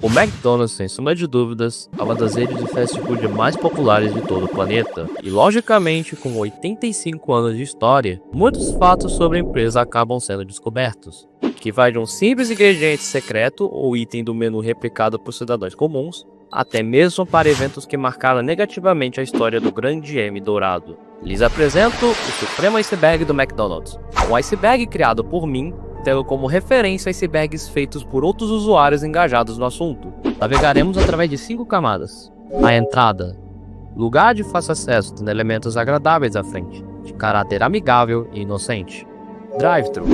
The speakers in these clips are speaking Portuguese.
O McDonald's, sem sombra de dúvidas, é uma das redes de fast food mais populares de todo o planeta. E, logicamente, com 85 anos de história, muitos fatos sobre a empresa acabam sendo descobertos. Que vai de um simples ingrediente secreto ou item do menu replicado por cidadãos comuns, até mesmo para eventos que marcaram negativamente a história do grande M dourado. Lhes apresento o Supremo Iceberg do McDonald's. Um iceberg criado por mim, tendo como referência icebergs feitos por outros usuários engajados no assunto. Navegaremos através de 5 camadas. A entrada. Lugar de fácil acesso, tendo elementos agradáveis à frente, de caráter amigável e inocente. Drive-thru.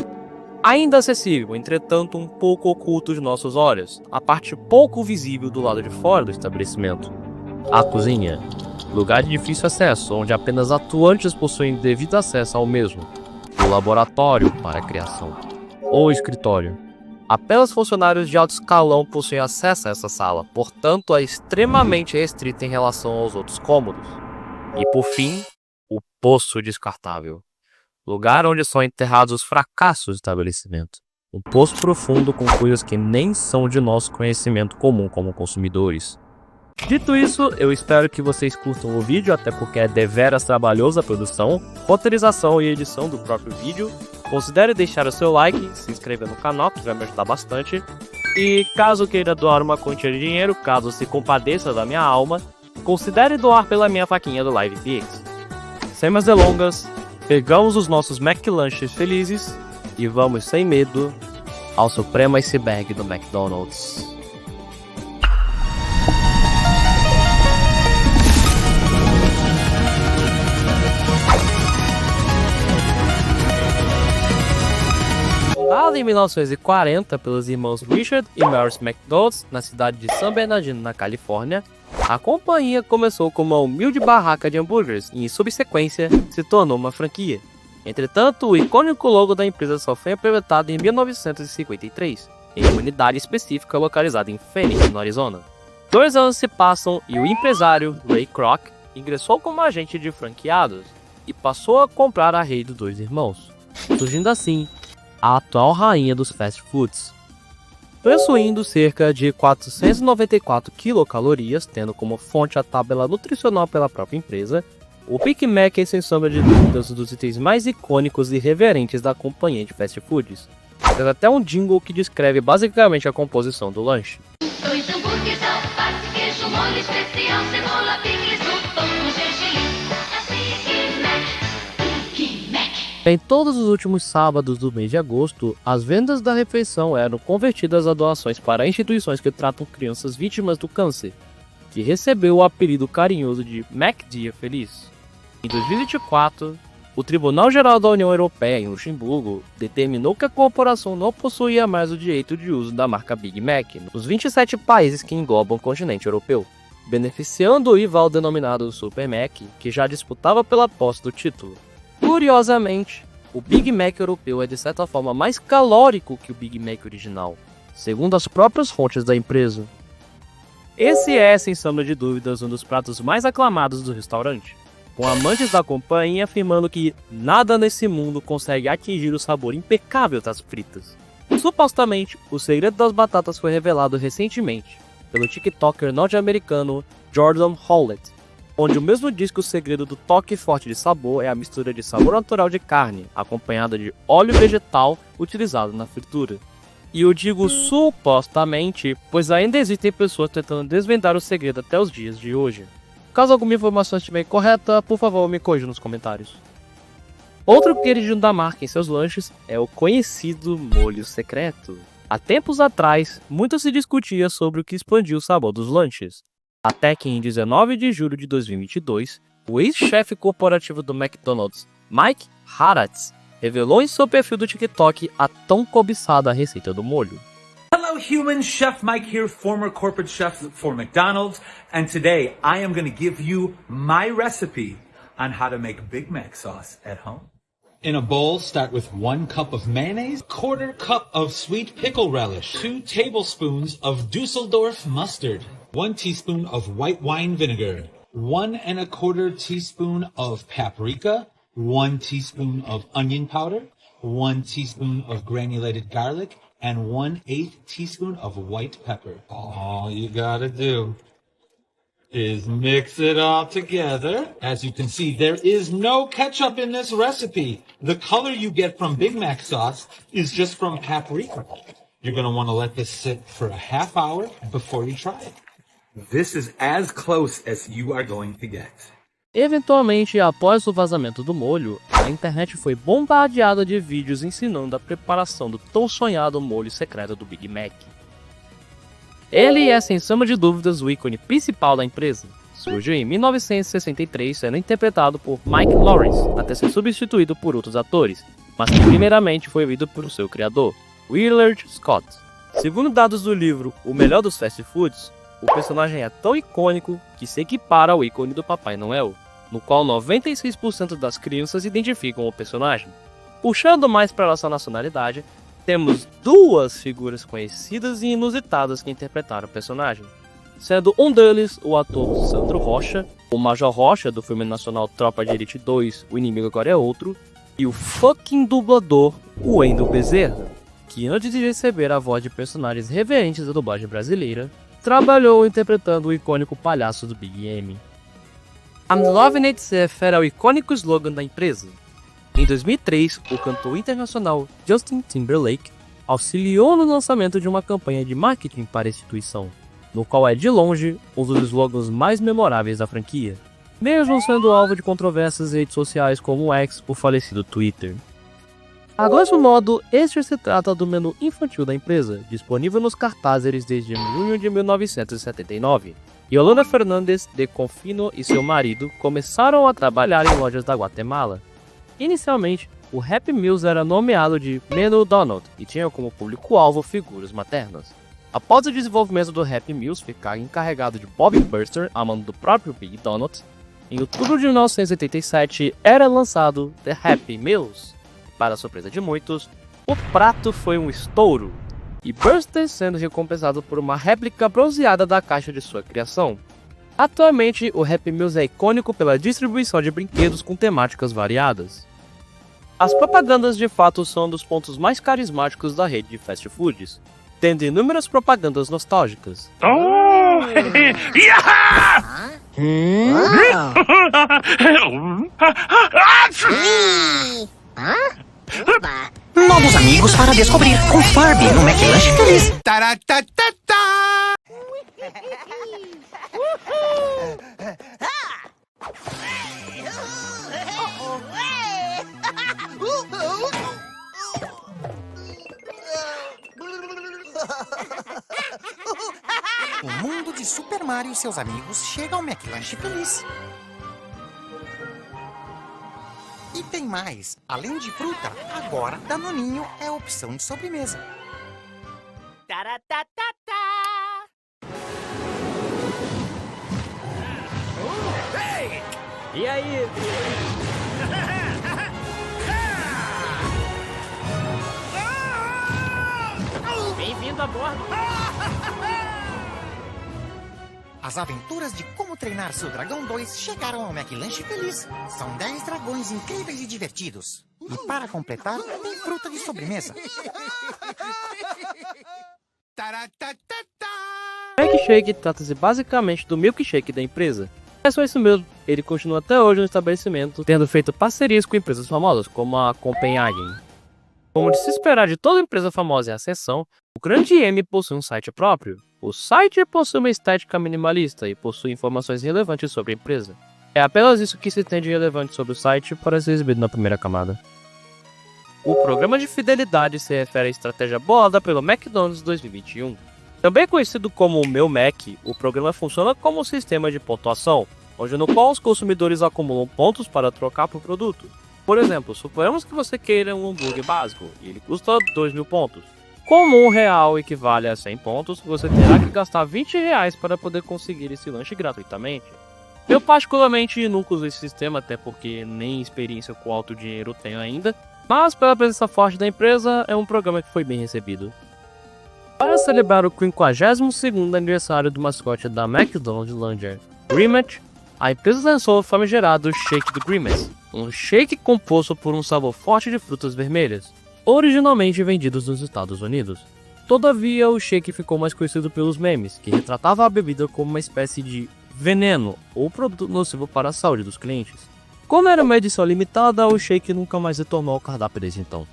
Ainda acessível, entretanto um pouco oculto de nossos olhos, a parte pouco visível do lado de fora do estabelecimento. A cozinha. Lugar de difícil acesso, onde apenas atuantes possuem devido acesso ao mesmo. O laboratório para a criação. Ou escritório. Apenas funcionários de alto escalão possuem acesso a essa sala, portanto é extremamente restrita em relação aos outros cômodos. E por fim, o poço descartável. Lugar onde são enterrados os fracassos do estabelecimento. Um poço profundo com coisas que nem são de nosso conhecimento comum como consumidores. Dito isso, eu espero que vocês curtam o vídeo, até porque é deveras trabalhoso a produção, roteirização e edição do próprio vídeo. Considere deixar o seu like, se inscrever no canal, que vai me ajudar bastante. E caso queira doar uma quantia de dinheiro, caso se compadeça da minha alma, considere doar pela minha vaquinha do LivePix. Sem mais delongas, pegamos os nossos McLanches felizes e vamos sem medo ao Supremo Iceberg do McDonald's. Fundada em 1940 pelos irmãos Richard e Maurice McDonald na cidade de San Bernardino, na Califórnia, a companhia começou como uma humilde barraca de hambúrgueres e, em subsequência, se tornou uma franquia. Entretanto, o icônico logo da empresa só foi implementado em 1953, em uma unidade específica localizada em Phoenix, no Arizona. 2 anos se passam e o empresário Ray Kroc ingressou como agente de franqueados e passou a comprar a rede dos 2 irmãos, surgindo assim a atual rainha dos fast foods. Possuindo cerca de 494 quilocalorias, tendo como fonte a tabela nutricional pela própria empresa, o Big Mac é sem sombra de dúvidas um dos itens mais icônicos e reverentes da companhia de fast foods. Tem até um jingle que descreve basicamente a composição do lanche. 2 hambúrgueres, alface, queijo, molho especial, cebola, picles, no pão com gergelim. Big Mac, Big Mac. Em todos os últimos sábados do mês de agosto, as vendas da refeição eram convertidas a doações para instituições que tratam crianças vítimas do câncer, que recebeu o apelido carinhoso de Mac Dia Feliz. Em 2024, o Tribunal Geral da União Europeia, em Luxemburgo, determinou que a corporação não possuía mais o direito de uso da marca Big Mac nos 27 países que englobam o continente europeu, beneficiando o rival denominado Super Mac, que já disputava pela posse do título. Curiosamente, o Big Mac europeu é de certa forma mais calórico que o Big Mac original, segundo as próprias fontes da empresa. Esse é, sem sombra de dúvidas, um dos pratos mais aclamados do restaurante, com amantes da companhia afirmando que nada nesse mundo consegue atingir o sabor impecável das fritas. Supostamente, o segredo das batatas foi revelado recentemente pelo TikToker norte-americano Jordan Howlett, onde o mesmo diz que o segredo do toque forte de sabor é a mistura de sabor natural de carne, acompanhada de óleo vegetal utilizado na fritura. E eu digo supostamente, pois ainda existem pessoas tentando desvendar o segredo até os dias de hoje. Caso alguma informação estiver incorreta, por favor me corrija nos comentários. Outro queridinho da marca em seus lanches é o conhecido molho secreto. Há tempos atrás, muito se discutia sobre o que expandiu o sabor dos lanches. Até que em 19 de julho de 2022, o ex-chefe corporativo do McDonald's, Mike Haratz, revelou em seu perfil do TikTok a tão cobiçada receita do molho. Hello humans, Chef Mike here, former corporate chef for McDonald's, and today I am going to give you my recipe on how to make Big Mac sauce at home. In a bowl, start with 1 cup of mayonnaise, 1/4 cup of sweet pickle relish, 2 tablespoons of Dusseldorf mustard, 1 teaspoon of white wine vinegar, 1 1/4 teaspoon of paprika, 1 teaspoon of onion powder, 1 teaspoon of granulated garlic, and 1/8 teaspoon of white pepper. All you gotta do is mix it all together. As you can see, there is no ketchup in this recipe. The color you get from Big Mac sauce is just from paprika. You're gonna wanna let this sit for a half hour before you try it. This is as close as you are going to get. Eventualmente, após o vazamento do molho, a internet foi bombardeada de vídeos ensinando a preparação do tão sonhado molho secreto do Big Mac. Ele é, sem sombra de dúvidas, o ícone principal da empresa. Surgiu em 1963, sendo interpretado por Mike Lawrence, até ser substituído por outros atores, mas que primeiramente foi ouvido por seu criador, Willard Scott. Segundo dados do livro O Melhor dos Fast Foods, o personagem é tão icônico que se equipara ao ícone do Papai Noel, no qual 96% das crianças identificam o personagem. Puxando mais para nossa nacionalidade, temos duas figuras conhecidas e inusitadas que interpretaram o personagem, sendo um deles o ator Sandro Rocha, o Major Rocha do filme nacional Tropa de Elite 2, O Inimigo Agora é Outro, e o fucking dublador Wendel Bezerra, que antes de receber a voz de personagens reverentes da dublagem brasileira, trabalhou interpretando o icônico palhaço do Big M. I'm loving it se refere ao icônico slogan da empresa. Em 2003, o cantor internacional Justin Timberlake auxiliou no lançamento de uma campanha de marketing para a instituição, no qual é de longe um dos slogans mais memoráveis da franquia, mesmo sendo alvo de controvérsias em redes sociais como o X, o falecido Twitter. A grosso modo, este se trata do menu infantil da empresa, disponível nos cartazes desde junho de 1979. Yolanda Fernandes de Confino e seu marido começaram a trabalhar em lojas da Guatemala. Inicialmente, o Happy Meals era nomeado de Menu Donald e tinha como público-alvo figuras maternas. Após o desenvolvimento do Happy Meals ficar encarregado de Bob Burster, a mando do próprio Big Donald, em outubro de 1987 era lançado The Happy Meals. Para a surpresa de muitos, o prato foi um estouro, e Burster sendo recompensado por uma réplica bronzeada da caixa de sua criação. Atualmente, o Happy Meals é icônico pela distribuição de brinquedos com temáticas variadas. As propagandas de fato são um dos pontos mais carismáticos da rede de fast foods, tendo inúmeras propagandas nostálgicas. Novos amigos para descobrir com Furby no McLanche Feliz. O mundo de Super Mario e seus amigos chega ao McLanche Feliz. E tem mais, além de fruta, agora Danoninho é a opção de sobremesa. E aí? Bem-vindo a bordo. As aventuras de Como Treinar Seu Dragão 2 chegaram ao McLanche Feliz. São 10 dragões incríveis e divertidos. E para completar, tem fruta de sobremesa. O milkshake trata-se basicamente do milkshake da empresa. É só isso mesmo, ele continua até hoje no estabelecimento, tendo feito parcerias com empresas famosas, como a Copenhagen. Como de se esperar de toda empresa famosa em ascensão, o Grande M possui um site próprio. O site possui uma estética minimalista e possui informações relevantes sobre a empresa. É apenas isso que se tem de relevante sobre o site para ser exibido na primeira camada. O programa de fidelidade se refere à estratégia bolada pelo McDonald's 2021. Também conhecido como o Meu Mac, o programa funciona como um sistema de pontuação, onde no qual os consumidores acumulam pontos para trocar por produto. Por exemplo, suponhamos que você queira um hambúrguer básico e ele custa 2.000 pontos. Como R$1 equivale a 100 pontos, você terá que gastar R$20 para poder conseguir esse lanche gratuitamente. Eu particularmente nunca uso esse sistema, até porque nem experiência com alto dinheiro tenho ainda, mas pela presença forte da empresa, é um programa que foi bem recebido. Para celebrar o 52º aniversário do mascote da McDonald's Langer, Grimace, a empresa lançou o famigerado Shake do Grimace, um shake composto por um sabor forte de frutas vermelhas, originalmente vendidos nos Estados Unidos. Todavia, o shake ficou mais conhecido pelos memes, que retratava a bebida como uma espécie de veneno ou produto nocivo para a saúde dos clientes. Como era uma edição limitada, o shake nunca mais retornou ao cardápio desde então.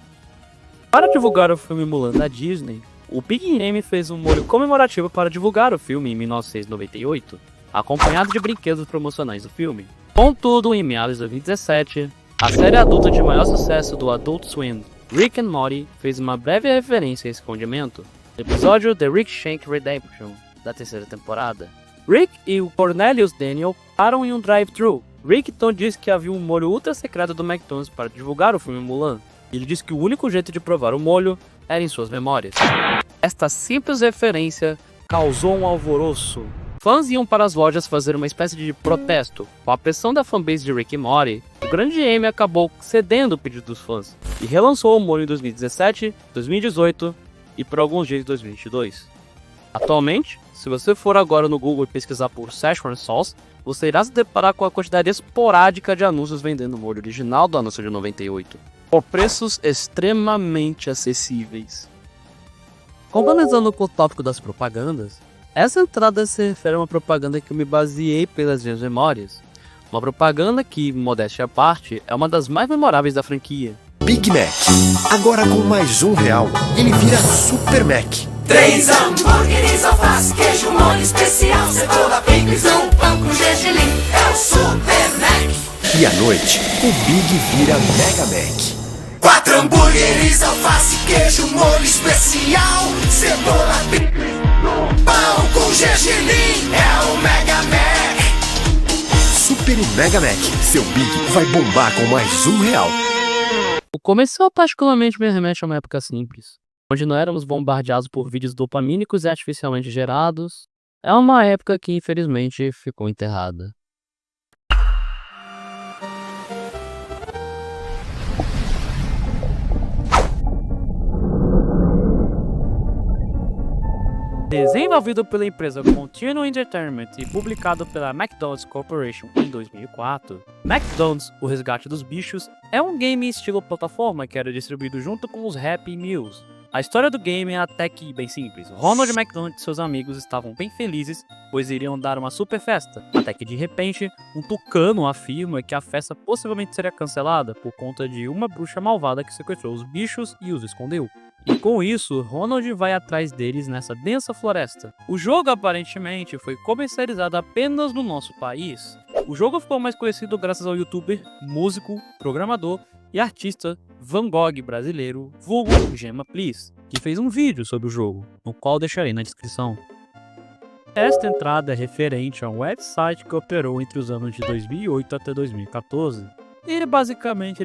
Para divulgar o filme Mulan da Disney, o Big M fez um molho comemorativo para divulgar o filme em 1998, acompanhado de brinquedos promocionais do filme. Contudo, em meados de 2017, a série adulta de maior sucesso do Adult Swim, Rick and Morty, fez uma breve referência a esse condimento no episódio The Rick Shank Redemption, da terceira temporada. Rick e o Cornelius Daniel param em um drive-thru. Rick então disse que havia um molho ultra secreto do McDonald's para divulgar o filme Mulan. Ele disse que o único jeito de provar o molho era em suas memórias. Esta simples referência causou um alvoroço. Fãs iam para as lojas fazer uma espécie de protesto. Com a pressão da fanbase de Rick e Morty, o grande M acabou cedendo o pedido dos fãs e relançou o molho em 2017, 2018 e por alguns dias em 2022. Atualmente, se você for agora no Google e pesquisar por Szechuan Sauce, você irá se deparar com a quantidade esporádica de anúncios vendendo o molho original do anúncio de 98, por preços extremamente acessíveis. Complementando com o tópico das propagandas, essa entrada se refere a uma propaganda que eu me baseei pelas minhas memórias. Uma propaganda que, modéstia à parte, é uma das mais memoráveis da franquia. Big Mac, agora com mais R$1, ele vira Super Mac. 3 hambúrgueres, alface, queijo, molho especial, cebola, picles, um pão com gergelim. É o Super Mac. E à noite, o Big vira Mega Mac. 4 hambúrgueres, alface, queijo, molho especial, cebola, picles, um pão com gergelim. É o Mega Mac. Super e Mega Mac, seu Big vai bombar com mais R$1. O comercial particularmente me remete a uma época simples, onde não éramos bombardeados por vídeos dopamínicos e artificialmente gerados. É uma época que infelizmente ficou enterrada. Desenvolvido pela empresa Continuum Entertainment e publicado pela McDonald's Corporation em 2004, McDonald's, O Resgate dos Bichos, é um game estilo plataforma que era distribuído junto com os Happy Meals. A história do game é até que bem simples. Ronald McDonald e seus amigos estavam bem felizes, pois iriam dar uma super festa, até que de repente, um tucano afirma que a festa possivelmente seria cancelada por conta de uma bruxa malvada que sequestrou os bichos e os escondeu. E com isso, Ronald vai atrás deles nessa densa floresta. O jogo aparentemente foi comercializado apenas no nosso país. O jogo ficou mais conhecido graças ao youtuber, músico, programador e artista Van Gogh brasileiro, vulgo Gema Please, que fez um vídeo sobre o jogo, no qual deixarei na descrição. Esta entrada é referente a um website que operou entre os anos de 2008 até 2014. Ele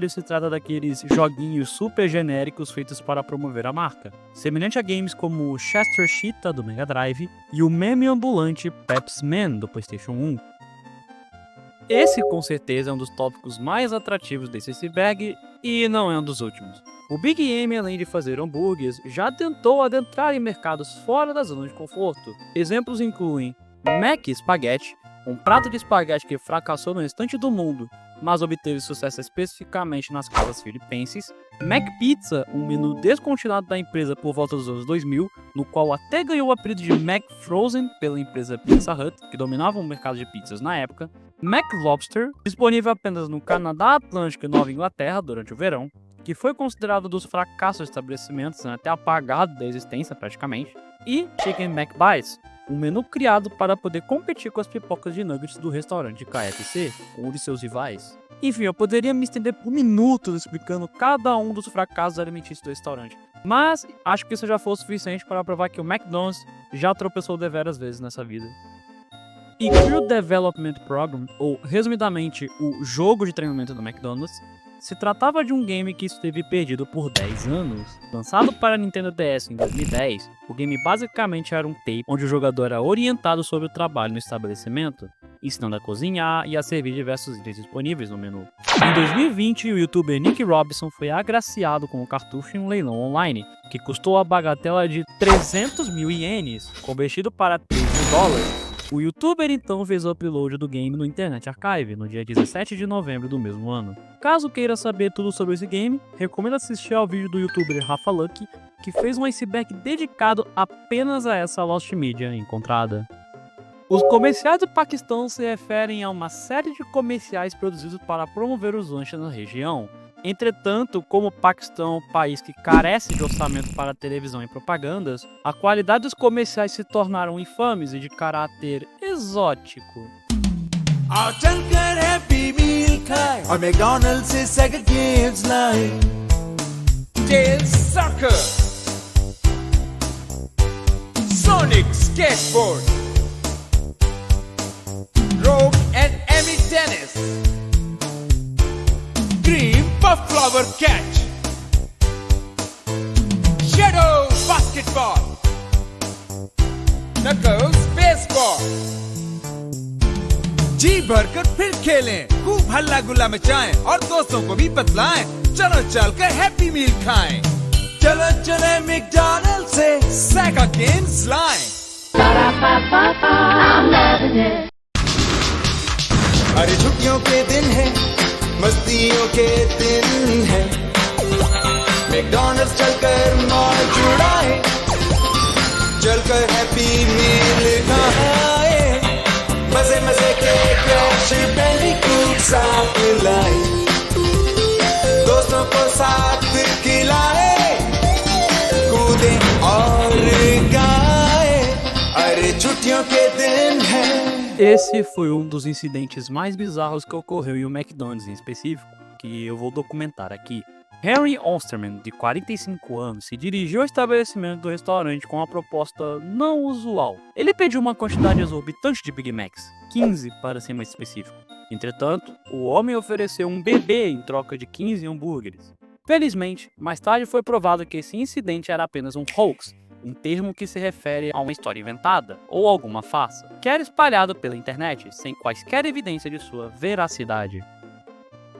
se trata daqueles joguinhos super genéricos feitos para promover a marca, semelhante a games como o Chester Cheetah do Mega Drive e o meme ambulante Pepsi Man do PlayStation 1. Esse com certeza é um dos tópicos mais atrativos desse iceberg e não é um dos últimos. O Big M, além de fazer hambúrgueres, já tentou adentrar em mercados fora da zona de conforto. Exemplos incluem Mac Spaghetti, um prato de espaguete que fracassou no restante do mundo, mas obteve sucesso especificamente nas casas filipenses. Mac Pizza, um menu descontinuado da empresa por volta dos anos 2000, no qual até ganhou o apelido de Mac Frozen pela empresa Pizza Hut, que dominava o mercado de pizzas na época. Mac Lobster, disponível apenas no Canadá, Atlântico e Nova Inglaterra durante o verão, que foi considerado dos fracassos de estabelecimentos, até apagado da existência praticamente. E Chicken Mac Bites, um menu criado para poder competir com as pipocas de nuggets do restaurante KFC, ou de seus rivais. Enfim, eu poderia me estender por minutos explicando cada um dos fracassos alimentícios do restaurante, mas acho que isso já foi o suficiente para provar que o McDonald's já tropeçou deveras vezes nessa vida. E Crew Development Program, ou resumidamente o jogo de treinamento do McDonald's, se tratava de um game que esteve perdido por 10 anos. Lançado para Nintendo DS em 2010, o game basicamente era um tape onde o jogador era orientado sobre o trabalho no estabelecimento, ensinando a cozinhar e a servir diversos itens disponíveis no menu. Em 2020, o youtuber Nick Robinson foi agraciado com um cartucho em um leilão online, que custou a bagatela de 300 mil ienes, convertido para $3 mil, O youtuber então fez o upload do game no Internet Archive no dia 17 de novembro do mesmo ano. Caso queira saber tudo sobre esse game, recomendo assistir ao vídeo do youtuber Rafa Lucky, que fez um iceberg dedicado apenas a essa Lost Media encontrada. Os comerciais do Paquistão se referem a uma série de comerciais produzidos para promover os lanches na região. Entretanto, como o Paquistão é um país que carece de orçamento para televisão e propagandas, a qualidade dos comerciais se tornaram infames e de caráter exótico. और चलकर हैप्पी मील खाए और McDonald से Sega games लाए tail soccer Sonic skateboard Rouge and Amy tennis green puff flower catch Shadow basketball Knuckles baseball जी भरकर फिर खेलें, खूब हल्ला गुल्ला मचाएं और दोस्तों को भी बतलाएं। चलो चलकर हैप्पी मील खाएं। चलो चले मैकडॉनल्ड से सेगा गेम्स लाएं। अरे छुट्टियों के दिन है, मस्तियों के दिन है। मैकडॉनल्ड्स चलकर मौज उड़ाए, चलकर हैप्पी मील खाएं। मजे मजे के क्रैश बैंडिकूट साथ लाए, दोस्तों को साथ खिलाए, कूदे और गाए, अरे छुट्टियों के दिन है। Esse foi um dos incidentes mais bizarros que ocorreu em um McDonald's em específico, que eu vou documentar aqui. Henry Osterman, de 45 anos, se dirigiu ao estabelecimento do restaurante com uma proposta não usual. Ele pediu uma quantidade exorbitante de Big Macs, 15 para ser mais específico. Entretanto, o homem ofereceu um bebê em troca de 15 hambúrgueres. Felizmente, mais tarde foi provado que esse incidente era apenas um hoax, um termo que se refere a uma história inventada ou alguma farsa, que era espalhado pela internet sem quaisquer evidência de sua veracidade.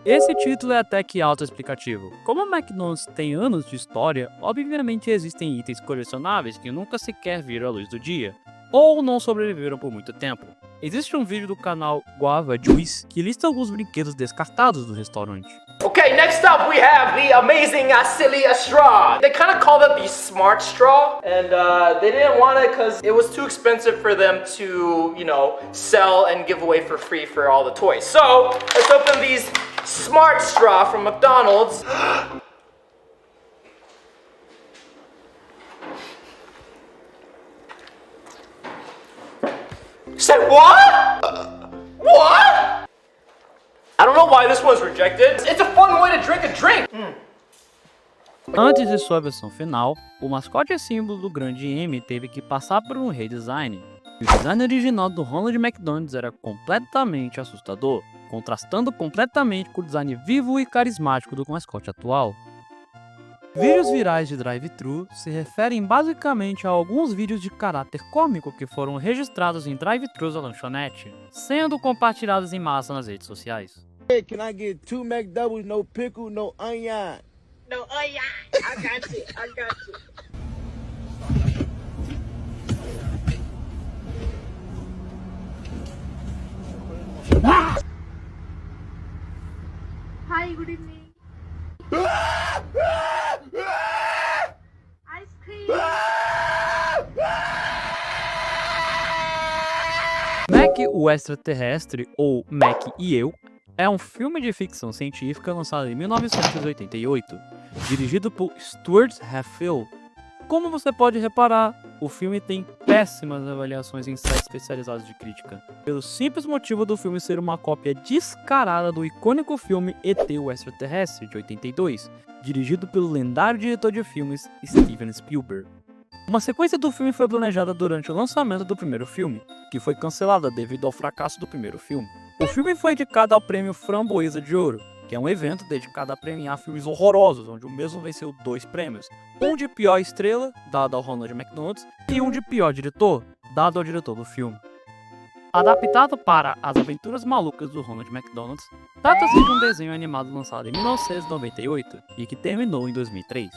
Esse título é até que autoexplicativo. Como o McDonald's tem anos de história, obviamente existem itens colecionáveis que nunca sequer viram a luz do dia, ou não sobreviveram por muito tempo. Existe um vídeo do canal Guava Juice que lista alguns brinquedos descartados do restaurante. Okay, next up we have the amazing Acilia straw. They kind of called it the smart straw, and they didn't want it because it was too expensive for them to, you know, sell and give away for free for all the toys. So, let's open these smart straw from McDonald's. Say what? What? I don't know why this one's rejected. It's a fun way to drink a drink. Antes de sua versão final, o mascote símbolo do grande M teve que passar por um redesign. O design original do Ronald McDonald's era completamente assustador, contrastando completamente com o design vivo e carismático do mascote atual. Vídeos virais de drive-thru se referem basicamente a alguns vídeos de caráter cômico que foram registrados em drive-thrus da lanchonete, sendo compartilhados em massa nas redes sociais. Hey, can I get 2 McDoubles, no pickle, no onion? No, oh yeah, I got you, I got you. Hi, good evening. Ice cream. Mac, o Extraterrestre, ou Mac e Eu, é um filme de ficção científica lançado em 1988, dirigido por Stuart Hatfield. Como você pode reparar, o filme tem péssimas avaliações em sites especializados de crítica, pelo simples motivo do filme ser uma cópia descarada do icônico filme E.T. o Extraterrestre, de 82, dirigido pelo lendário diretor de filmes Steven Spielberg. Uma sequência do filme foi planejada durante o lançamento do primeiro filme, que foi cancelada devido ao fracasso do primeiro filme. O filme foi indicado ao prêmio Framboesa de Ouro, que é um evento dedicado a premiar filmes horrorosos, onde o mesmo venceu 2 prêmios, um de pior estrela, dado ao Ronald McDonald, e um de pior diretor, dado ao diretor do filme. Adaptado para As Aventuras Malucas do Ronald McDonald, trata-se de um desenho animado lançado em 1998 e que terminou em 2003.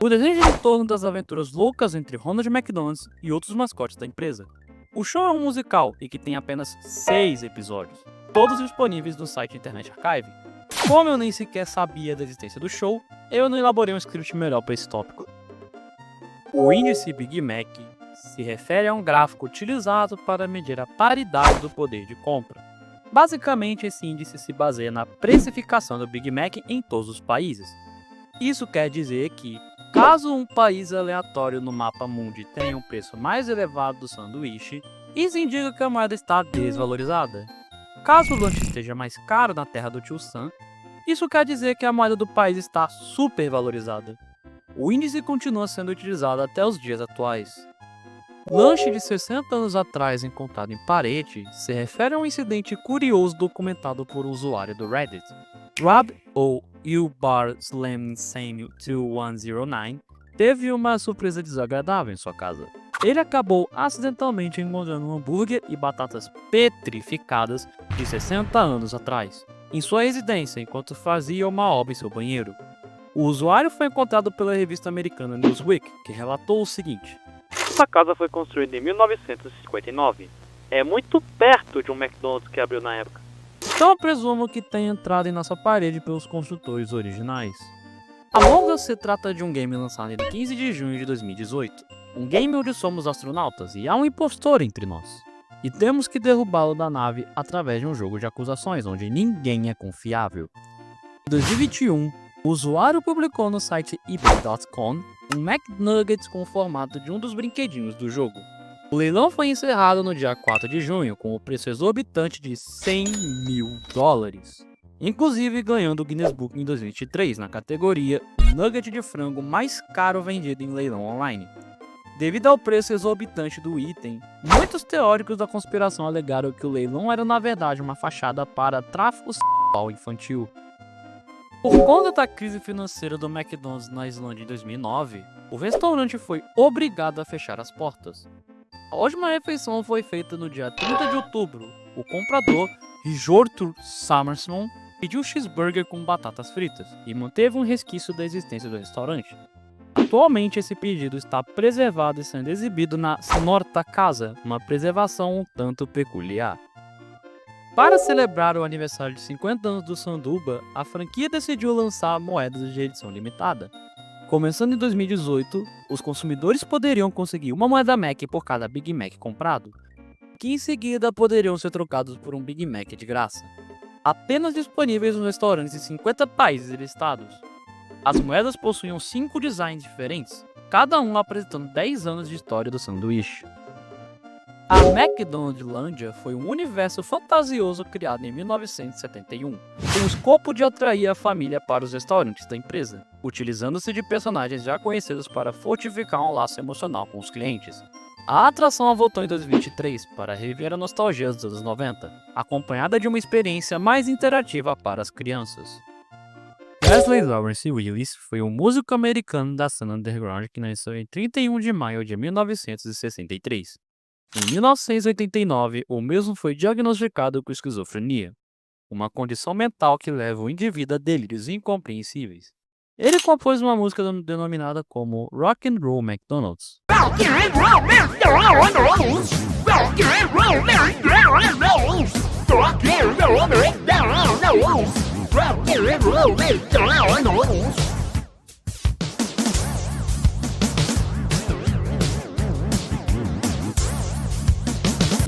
O desenho gira em torno das aventuras loucas entre Ronald McDonald e outros mascotes da empresa. O show é um musical e que tem apenas 6 episódios, todos disponíveis no site Internet Archive. Como eu nem sequer sabia da existência do show, eu não elaborei um script melhor para esse tópico. O índice Big Mac se refere a um gráfico utilizado para medir a paridade do poder de compra. Basicamente, esse índice se baseia na precificação do Big Mac em todos os países. Isso quer dizer que, caso um país aleatório no mapa mundi tenha um preço mais elevado do sanduíche, isso indica que a moeda está desvalorizada. Caso o lanche esteja mais caro na terra do tio Sam, isso quer dizer que a moeda do país está supervalorizada. O índice continua sendo utilizado até os dias atuais. Lanche de 60 anos atrás encontrado em parede se refere a um incidente curioso documentado por um usuário do Reddit. Rob, ou uBarslamSam2109, teve uma surpresa desagradável em sua casa. Ele acabou acidentalmente encontrando um hambúrguer e batatas petrificadas de 60 anos atrás, em sua residência enquanto fazia uma obra em seu banheiro. O usuário foi encontrado pela revista americana Newsweek, que relatou o seguinte: essa casa foi construída em 1959. É muito perto de um McDonald's que abriu na época. Então eu presumo que tenha entrado em nossa parede pelos construtores originais. Among Us se trata de um game lançado em 15 de junho de 2018. Um game onde somos astronautas e há um impostor entre nós. E temos que derrubá-lo da nave através de um jogo de acusações onde ninguém é confiável. Em 2021, o usuário publicou no site ebay.com um McNuggets com o formato de um dos brinquedinhos do jogo. O leilão foi encerrado no dia 4 de junho com o preço exorbitante de $100 mil, inclusive ganhando o Guinness Book em 2023 na categoria Nugget de frango mais caro vendido em leilão online. Devido ao preço exorbitante do item, muitos teóricos da conspiração alegaram que o leilão era na verdade uma fachada para tráfico sexual infantil. Por conta da crise financeira do McDonald's na Islândia em 2009, o restaurante foi obrigado a fechar as portas. A última refeição foi feita no dia 30 de outubro. O comprador, Hjortur Samarsson, pediu um cheeseburger com batatas fritas e manteve um resquício da existência do restaurante. Atualmente esse pedido está preservado e sendo exibido na Snorta Casa, uma preservação um tanto peculiar. Para celebrar o aniversário de 50 anos do Sanduba, a franquia decidiu lançar moedas de edição limitada. Começando em 2018, os consumidores poderiam conseguir uma moeda Mac por cada Big Mac comprado, que em seguida poderiam ser trocados por um Big Mac de graça. Apenas disponíveis nos restaurantes em 50 países listados. As moedas possuíam 5 designs diferentes, cada um apresentando 10 anos de história do sanduíche. A McDonaldlândia foi um universo fantasioso criado em 1971, com o escopo de atrair a família para os restaurantes da empresa, utilizando-se de personagens já conhecidos para fortificar um laço emocional com os clientes. A atração voltou em 2023 para reviver a nostalgia dos anos 90, acompanhada de uma experiência mais interativa para as crianças. Leslie Lawrence Willis foi um músico americano da cena underground que nasceu em 31 de maio de 1963. Em 1989, o mesmo foi diagnosticado com esquizofrenia, uma condição mental que leva o indivíduo a delírios incompreensíveis. Ele compôs uma música denominada como Rock and Roll McDonald's.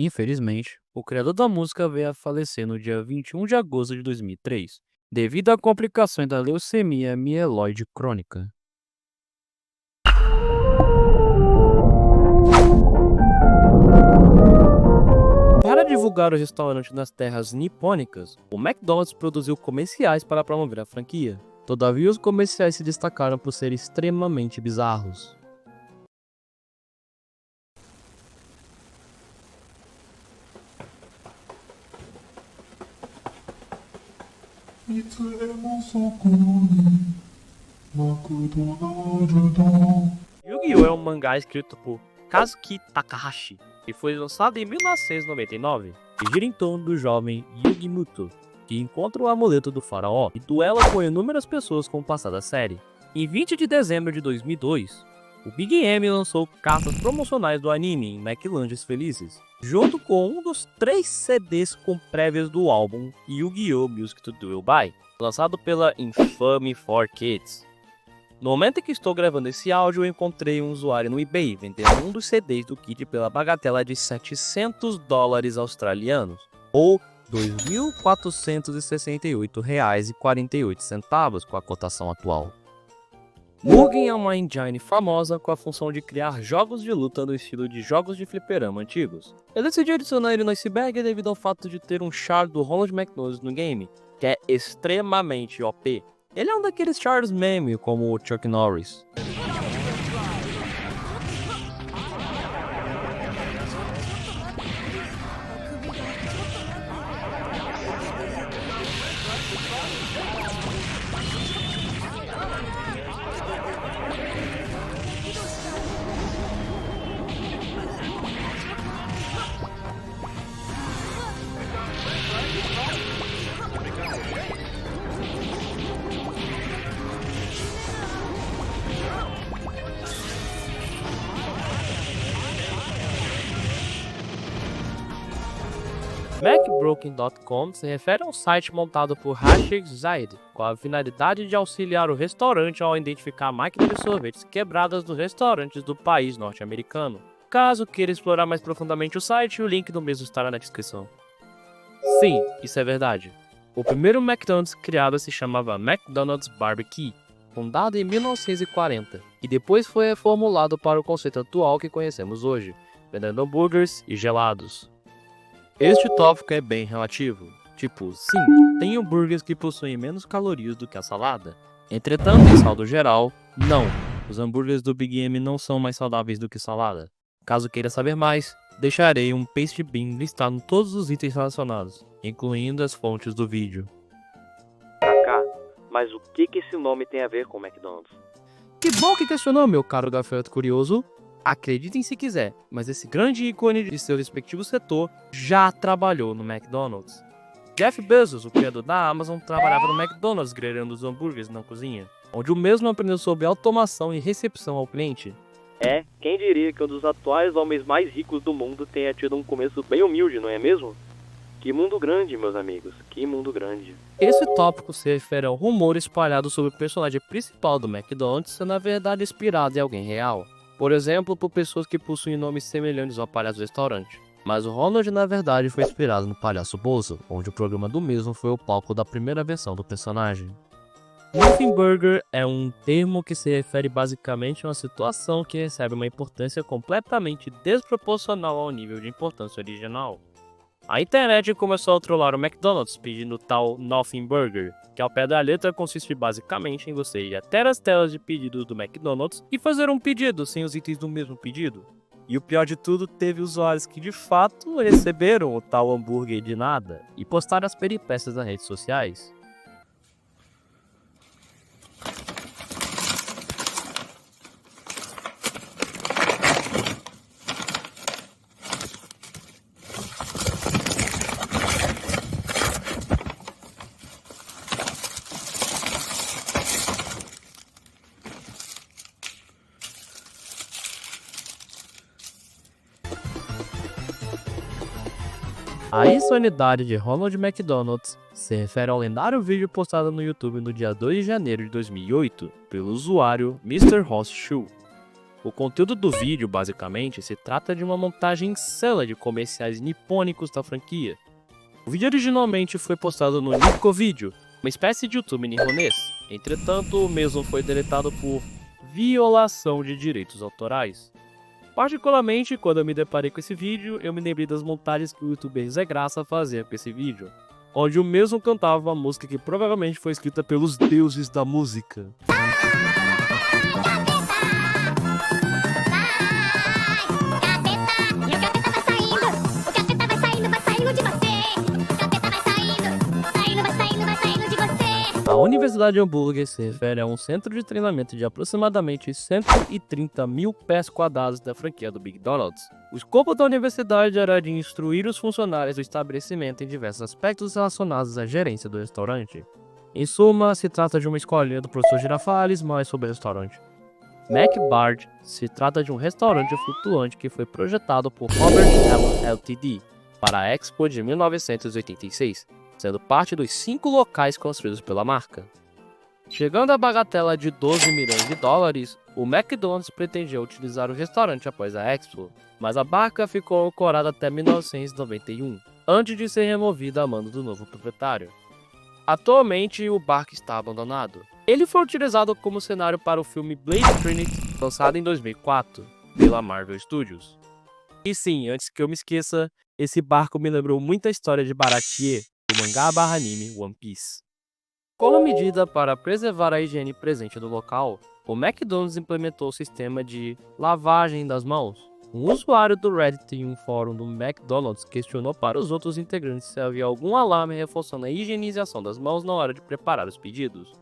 Infelizmente, o criador da música veio a falecer no dia 21 de agosto de 2003, devido a complicações da leucemia mieloide crônica. Para divulgar o restaurante nas terras nipônicas, o McDonald's produziu comerciais para promover a franquia. Todavia, os comerciais se destacaram por serem extremamente bizarros. Yu-Gi-Oh! É um mangá escrito por Kazuki Takahashi e foi lançado em 1999 e gira em torno do jovem Yugi Muto, que encontra o amuleto do faraó e duela com inúmeras pessoas com o passado da série. Em 20 de dezembro de 2002, o Big M lançou cartas promocionais do anime em McLanches Felizes, junto com um dos 3 CDs com prévias do álbum Yu-Gi-Oh! Music to Duel By, lançado pela Infamy 4Kids. No momento em que estou gravando esse áudio, eu encontrei um usuário no eBay vendendo um dos CDs do kit pela bagatela de $700 australianos, ou R$ 2.468,48 com a cotação atual. Mugen é uma engine famosa com a função de criar jogos de luta no estilo de jogos de fliperama antigos. Eu decidi adicionar ele no iceberg devido ao fato de ter um char do Ronald McDonald no game, que é extremamente OP. Ele é um daqueles chars meme como o Chuck Norris. MacBroken.com se refere a um site montado por Rashid Zaid, com a finalidade de auxiliar o restaurante ao identificar máquinas de sorvetes quebradas nos restaurantes do país norte-americano. Caso queira explorar mais profundamente o site, o link do mesmo estará na descrição. Sim, isso é verdade. O primeiro McDonald's criado se chamava McDonald's Barbecue, fundado em 1940, e depois foi reformulado para o conceito atual que conhecemos hoje, vendendo hambúrgueres e gelados. Este tópico é bem relativo. Tipo, sim, tem hambúrgueres que possuem menos calorias do que a salada. Entretanto, em saldo geral, não. Os hambúrgueres do Big M não são mais saudáveis do que salada. Caso queira saber mais, deixarei um paste bin listado todos os itens relacionados, incluindo as fontes do vídeo. Mas o que esse nome tem a ver com McDonald's? Que bom que questionou, meu caro gafanhoto curioso. Acreditem se quiser, mas esse grande ícone de seu respectivo setor já trabalhou no McDonald's. Jeff Bezos, o criador da Amazon, trabalhava no McDonald's grelhando os hambúrgueres na cozinha, onde o mesmo aprendeu sobre automação e recepção ao cliente. Quem diria que um dos atuais homens mais ricos do mundo tenha tido um começo bem humilde, não é mesmo? Que mundo grande, meus amigos, que mundo grande. Esse tópico se refere ao rumor espalhado sobre o personagem principal do McDonald's ser na verdade inspirado em alguém real. Por exemplo, por pessoas que possuem nomes semelhantes ao palhaço do restaurante. Mas o Ronald, na verdade, foi inspirado no Palhaço Bozo, onde o programa do mesmo foi o palco da primeira versão do personagem. Nothing Burger é um termo que se refere basicamente a uma situação que recebe uma importância completamente desproporcional ao nível de importância original. A internet começou a trollar o McDonald's pedindo o tal Nothing Burger, que ao pé da letra consiste basicamente em você ir até as telas de pedidos do McDonald's e fazer um pedido sem os itens do mesmo pedido. E o pior de tudo, teve usuários que de fato receberam o tal hambúrguer de nada e postaram as peripécias nas redes sociais. A insanidade de Ronald McDonald se refere ao lendário vídeo postado no YouTube no dia 2 de janeiro de 2008 pelo usuário Mr. Ross Shoe. O conteúdo do vídeo, basicamente, se trata de uma montagem insana de comerciais nipônicos da franquia. O vídeo originalmente foi postado no Nicovideo, uma espécie de YouTube nihonês. Entretanto, o mesmo foi deletado por violação de direitos autorais. Particularmente, quando eu me deparei com esse vídeo, eu me lembrei das montagens que o youtuber Zé Graça fazia com esse vídeo, onde o mesmo cantava uma música que provavelmente foi escrita pelos deuses da música. A Universidade de Hambúrguer se refere a um centro de treinamento de aproximadamente 130 mil pés quadrados da franquia do Big Donald's. O escopo da universidade era de instruir os funcionários do estabelecimento em diversos aspectos relacionados à gerência do restaurante. Em suma, se trata de uma escolinha do professor Girafales, mas sobre o restaurante. McBard se trata de um restaurante flutuante que foi projetado por Robert Allen Ltd. para a Expo de 1986, sendo parte dos 5 locais construídos pela marca. Chegando à bagatela de 12 milhões de dólares, o McDonald's pretendia utilizar o restaurante após a Expo, mas a barca ficou ancorada até 1991, antes de ser removida a mando do novo proprietário. Atualmente, o barco está abandonado. Ele foi utilizado como cenário para o filme Blade Trinity, lançado em 2004, pela Marvel Studios. E sim, antes que eu me esqueça, esse barco me lembrou muito a história de Baratie, do mangá/anime One Piece. Como medida para preservar a higiene presente no local, o McDonald's implementou o sistema de lavagem das mãos. Um usuário do Reddit em um fórum do McDonald's questionou para os outros integrantes se havia algum alarme reforçando a higienização das mãos na hora de preparar os pedidos.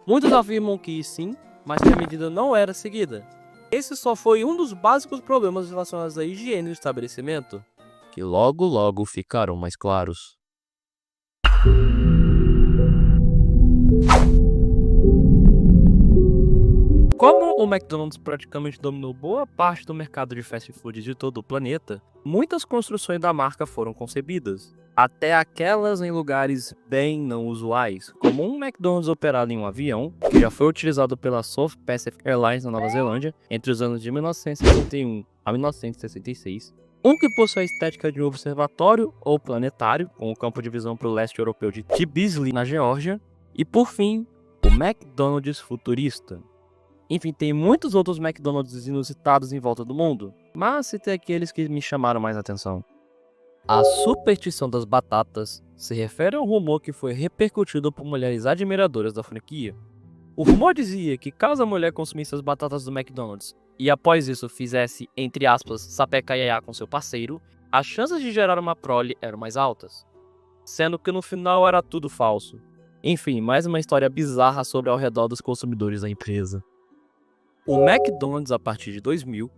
Muitos afirmam que sim, mas que a medida não era seguida. Esse só foi um dos básicos problemas relacionados à higiene do estabelecimento, que logo ficaram mais claros. Como o McDonald's praticamente dominou boa parte do mercado de fast food de todo o planeta, muitas construções da marca foram concebidas, até aquelas em lugares bem não usuais, como um McDonald's operado em um avião, que já foi utilizado pela South Pacific Airlines na Nova Zelândia entre os anos de 1961 a 1966, um que possui a estética de um observatório ou planetário, com o campo de visão para o leste europeu de Tbilisi, na Geórgia, e por fim, o McDonald's futurista. Enfim, tem muitos outros McDonald's inusitados em volta do mundo, mas citei aqueles que me chamaram mais atenção. A superstição das batatas se refere a um rumor que foi repercutido por mulheres admiradoras da franquia. O rumor dizia que caso a mulher consumisse as batatas do McDonald's e após isso fizesse, entre aspas, sapecaiá com seu parceiro, as chances de gerar uma prole eram mais altas, sendo que no final era tudo falso. Enfim, mais uma história bizarra sobre ao redor dos consumidores da empresa. O McDonald's, a partir de 2000,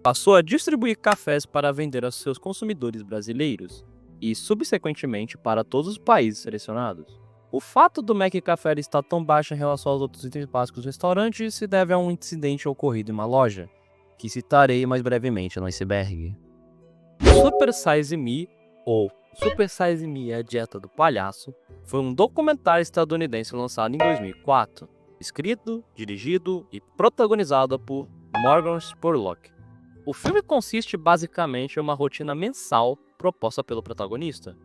passou a distribuir cafés para vender aos seus consumidores brasileiros e, subsequentemente, para todos os países selecionados. O fato do McCafé estar tão baixo em relação aos outros itens básicos do restaurante se deve a um incidente ocorrido em uma loja, que citarei mais brevemente no iceberg. Super Size Me, ou Super Size Me é a Dieta do Palhaço, foi um documentário estadunidense lançado em 2004, escrito, dirigido e protagonizado por Morgan Spurlock. O filme consiste basicamente em uma rotina mensal proposta pelo protagonista,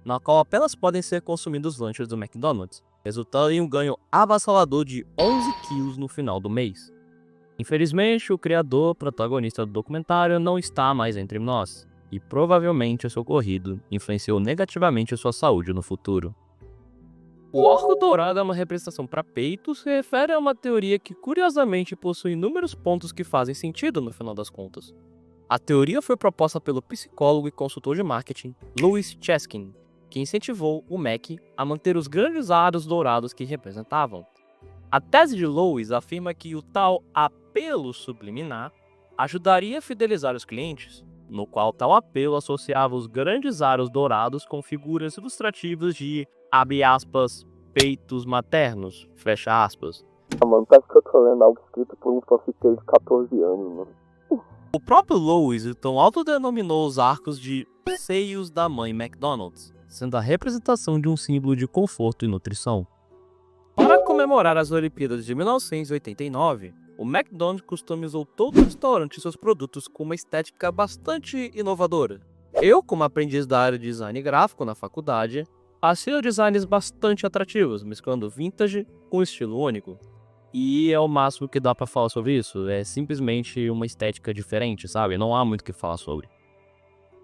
na qual apenas podem ser consumidos lanches do McDonald's, resultando em um ganho avassalador de 11 quilos no final do mês. Infelizmente, o criador protagonista do documentário não está mais entre nós, e provavelmente esse ocorrido influenciou negativamente a sua saúde no futuro. O arco dourado é uma representação para peitos se refere a uma teoria que curiosamente possui inúmeros pontos que fazem sentido no final das contas. A teoria foi proposta pelo psicólogo e consultor de marketing Louis Cheskin, que incentivou o Mac a manter os grandes aros dourados que representavam. A tese de Louis afirma que o tal apelo subliminar ajudaria a fidelizar os clientes, no qual tal apelo associava os grandes aros dourados com figuras ilustrativas de, abre aspas, peitos maternos, fecha aspas. Mano, parece que eu tô lendo algo escrito por um sofiteiro de 14 anos, mano. O próprio Louis então autodenominou os arcos de seios da mãe McDonald's, sendo a representação de um símbolo de conforto e nutrição. Para comemorar as Olimpíadas de 1989, o McDonald's customizou todo o restaurante e seus produtos com uma estética bastante inovadora. Eu, como aprendiz da área de design gráfico na faculdade, achei designs bastante atrativos, mesclando vintage com estilo único. E é o máximo que dá pra falar sobre isso, é simplesmente uma estética diferente, sabe? Não há muito o que falar sobre.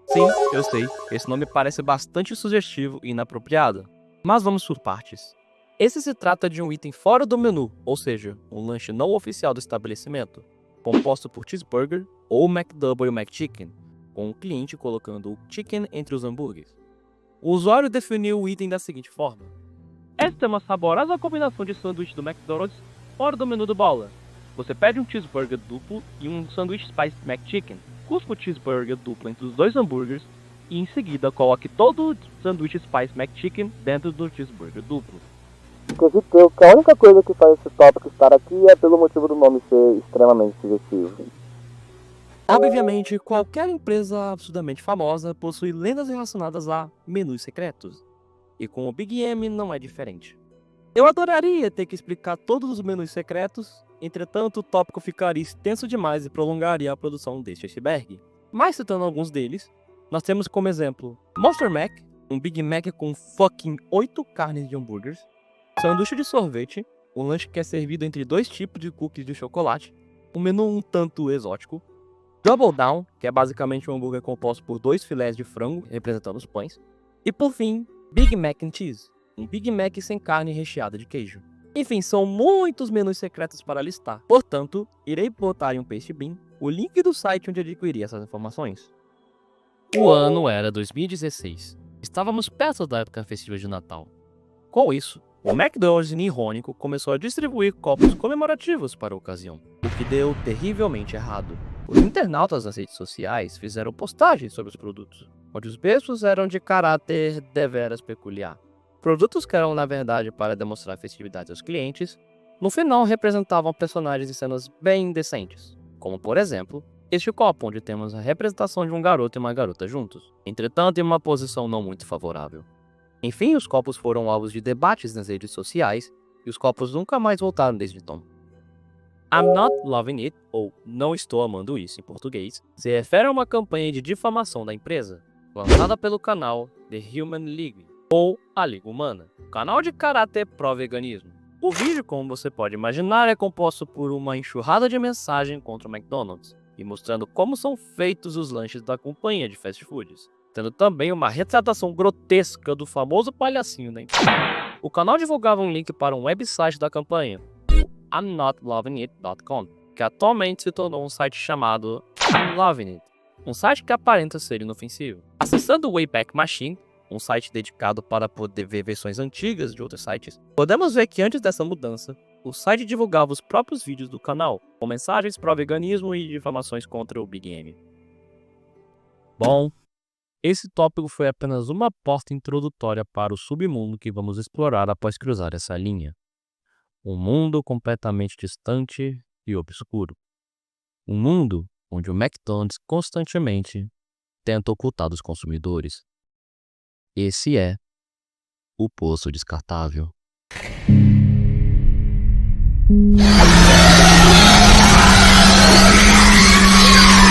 Sim, eu sei, esse nome parece bastante sugestivo e inapropriado, mas vamos por partes. Esse se trata de um item fora do menu, ou seja, um lanche não oficial do estabelecimento, composto por cheeseburger ou McDouble McChicken, com o cliente colocando o chicken entre os hambúrgueres. O usuário definiu o item da seguinte forma: esta é uma saborosa combinação de sanduíche do McDonald's fora do menu do bola. Você pede um cheeseburger duplo e um sanduíche Spicy McChicken. Cuspa o cheeseburger duplo entre os dois hambúrgueres e em seguida coloque todo o sanduíche Spicy McChicken dentro do cheeseburger duplo. Acredito que a única coisa que faz esse tópico estar aqui é pelo motivo do nome ser extremamente sugestivo. Obviamente, qualquer empresa absurdamente famosa possui lendas relacionadas a menus secretos. E com o Big M não é diferente. Eu adoraria ter que explicar todos os menus secretos, entretanto o tópico ficaria extenso demais e prolongaria a produção deste iceberg. Mas citando alguns deles, nós temos como exemplo Monster Mac, um Big Mac com fucking 8 carnes de hambúrgueres, sanduíche de sorvete, um lanche que é servido entre 2 tipos de cookies de chocolate, um menu um tanto exótico, Double Down, que é basicamente um hambúrguer composto por 2 filés de frango, representando os pães, e por fim, Big Mac and Cheese, um Big Mac sem carne recheada de queijo. Enfim, são muitos menus secretos para listar, portanto, irei botar em um paste bin o link do site onde adquiri essas informações. O ano era 2016. Estávamos perto da época festiva de Natal. Com isso, o McDonald's Nihônico começou a distribuir copos comemorativos para a ocasião, o que deu terrivelmente errado. Os internautas nas redes sociais fizeram postagens sobre os produtos, onde os berços eram de caráter deveras peculiar. Produtos que eram, na verdade, para demonstrar festividade aos clientes, no final representavam personagens em cenas bem indecentes, como, por exemplo, este copo onde temos a representação de um garoto e uma garota juntos, entretanto em uma posição não muito favorável. Enfim, os copos foram alvos de debates nas redes sociais, e os copos nunca mais voltaram desde então. I'm Not Loving It, ou Não Estou Amando Isso em português, se refere a uma campanha de difamação da empresa, lançada pelo canal The Human League, ou a Liga Humana, um canal de caráter pró-veganismo. O vídeo, como você pode imaginar, é composto por uma enxurrada de mensagens contra o McDonald's, e mostrando como são feitos os lanches da companhia de fast foods, tendo também uma retratação grotesca do famoso palhacinho da empresa. O canal divulgava um link para um website da campanha, o I'mNotLovingIt.com, que atualmente se tornou um site chamado I'm Loving It, um site que aparenta ser inofensivo. Acessando o Wayback Machine, um site dedicado para poder ver versões antigas de outros sites, podemos ver que antes dessa mudança, o site divulgava os próprios vídeos do canal, com mensagens pró-veganismo e difamações contra o Big M. Bom, esse tópico foi apenas uma porta introdutória para o submundo que vamos explorar após cruzar essa linha. Um mundo completamente distante e obscuro. Um mundo onde o McDonald's constantemente tenta ocultar dos consumidores. Esse é o Poço Descartável.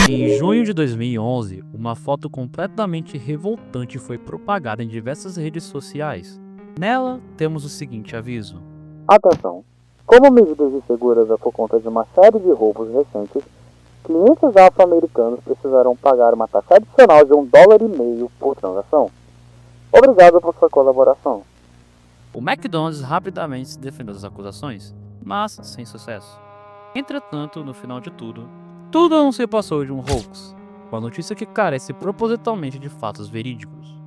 Em junho de 2011, uma foto completamente revoltante foi propagada em diversas redes sociais. Nela, temos o seguinte aviso. Atenção! Como medidas de segurança por conta de uma série de roubos recentes, clientes afro-americanos precisarão pagar uma taxa adicional de $1,50 por transação. Obrigado por sua colaboração. O McDonald's rapidamente se defendeu das acusações, mas sem sucesso. Entretanto, no final de tudo não se passou de um hoax, uma notícia que carece propositalmente de fatos verídicos.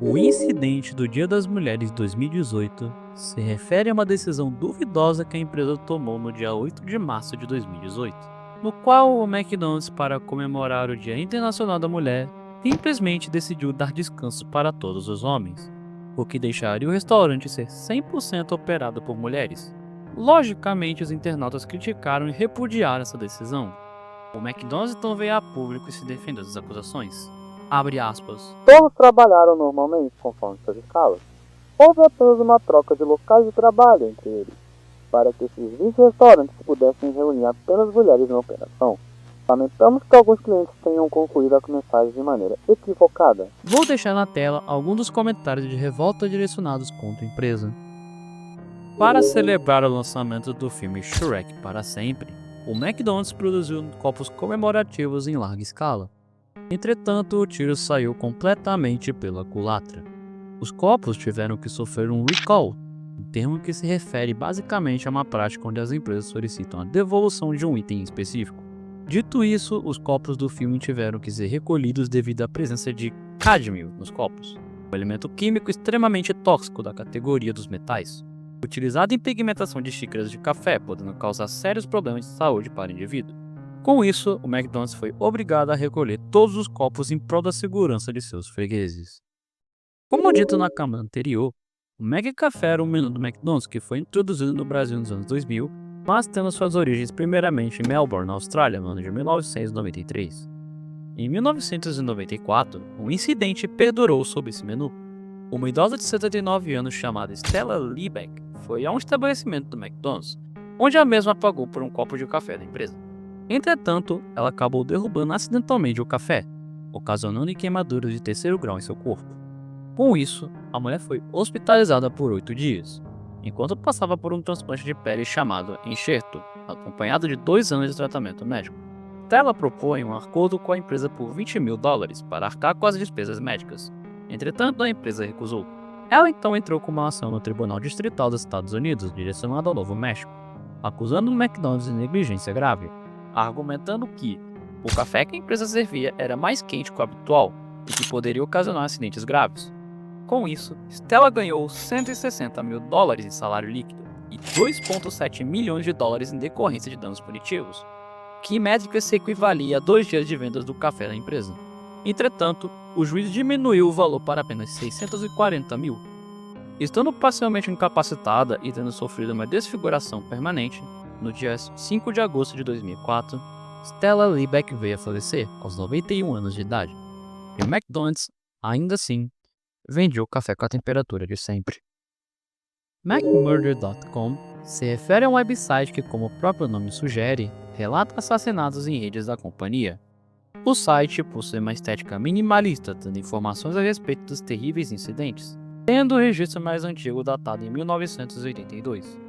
O incidente do Dia das Mulheres de 2018 se refere a uma decisão duvidosa que a empresa tomou no dia 8 de março de 2018, no qual o McDonald's, para comemorar o Dia Internacional da Mulher, simplesmente decidiu dar descanso para todos os homens, o que deixaria o restaurante ser 100% operado por mulheres. Logicamente, os internautas criticaram e repudiaram essa decisão. O McDonald's então veio a público e se defendeu das acusações. Abre aspas. Todos trabalharam normalmente conforme suas escalas. Houve apenas uma troca de locais de trabalho entre eles, para que esses 20 restaurantes pudessem reunir apenas mulheres na operação. Lamentamos que alguns clientes tenham concluído a mensagem de maneira equivocada. Vou deixar na tela alguns dos comentários de revolta direcionados contra a empresa. Para celebrar o lançamento do filme Shrek para sempre, o McDonald's produziu copos comemorativos em larga escala. Entretanto, o tiro saiu completamente pela culatra. Os copos tiveram que sofrer um recall, um termo que se refere basicamente a uma prática onde as empresas solicitam a devolução de um item específico. Dito isso, os copos do filme tiveram que ser recolhidos devido à presença de cádmio nos copos, um elemento químico extremamente tóxico da categoria dos metais, utilizado em pigmentação de xícaras de café, podendo causar sérios problemas de saúde para o indivíduo. Com isso, o McDonald's foi obrigado a recolher todos os copos em prol da segurança de seus fregueses. Como dito na câmara anterior, o O McCafé era um menu do McDonald's que foi introduzido no Brasil nos anos 2000, mas tendo suas origens primeiramente em Melbourne, na Austrália, no ano de 1993. Em 1994, um incidente perdurou sobre esse menu. Uma idosa de 79 anos chamada Stella Liebeck foi a um estabelecimento do McDonald's, onde a mesma pagou por um copo de café da empresa. Entretanto, ela acabou derrubando acidentalmente o café, ocasionando queimaduras de 3º grau em seu corpo. Com isso, a mulher foi hospitalizada por 8 dias, enquanto passava por um transplante de pele chamado enxerto, acompanhado de 2 anos de tratamento médico. Stella propõe um acordo com a empresa por $20.000 para arcar com as despesas médicas. Entretanto, a empresa recusou. Ela então entrou com uma ação no Tribunal Distrital dos Estados Unidos, direcionada ao Novo México, acusando o McDonald's de negligência grave, argumentando que o café que a empresa servia era mais quente que o habitual e que poderia ocasionar acidentes graves. Com isso, Stella ganhou $160.000 em salário líquido e $2,7 milhões em decorrência de danos punitivos, que em métricas se equivalia a 2 dias de vendas do café da empresa. Entretanto, o juiz diminuiu o valor para apenas $640 mil. Estando parcialmente incapacitada e tendo sofrido uma desfiguração permanente, no dia 5 de agosto de 2004, Stella Liebeck veio a falecer aos 91 anos de idade. E o McDonald's, ainda assim, vendia o café com a temperatura de sempre. McMurder.com se refere a um website que, como o próprio nome sugere, relata assassinatos em redes da companhia. O site possui uma estética minimalista, dando informações a respeito dos terríveis incidentes, tendo o registro mais antigo datado em 1982.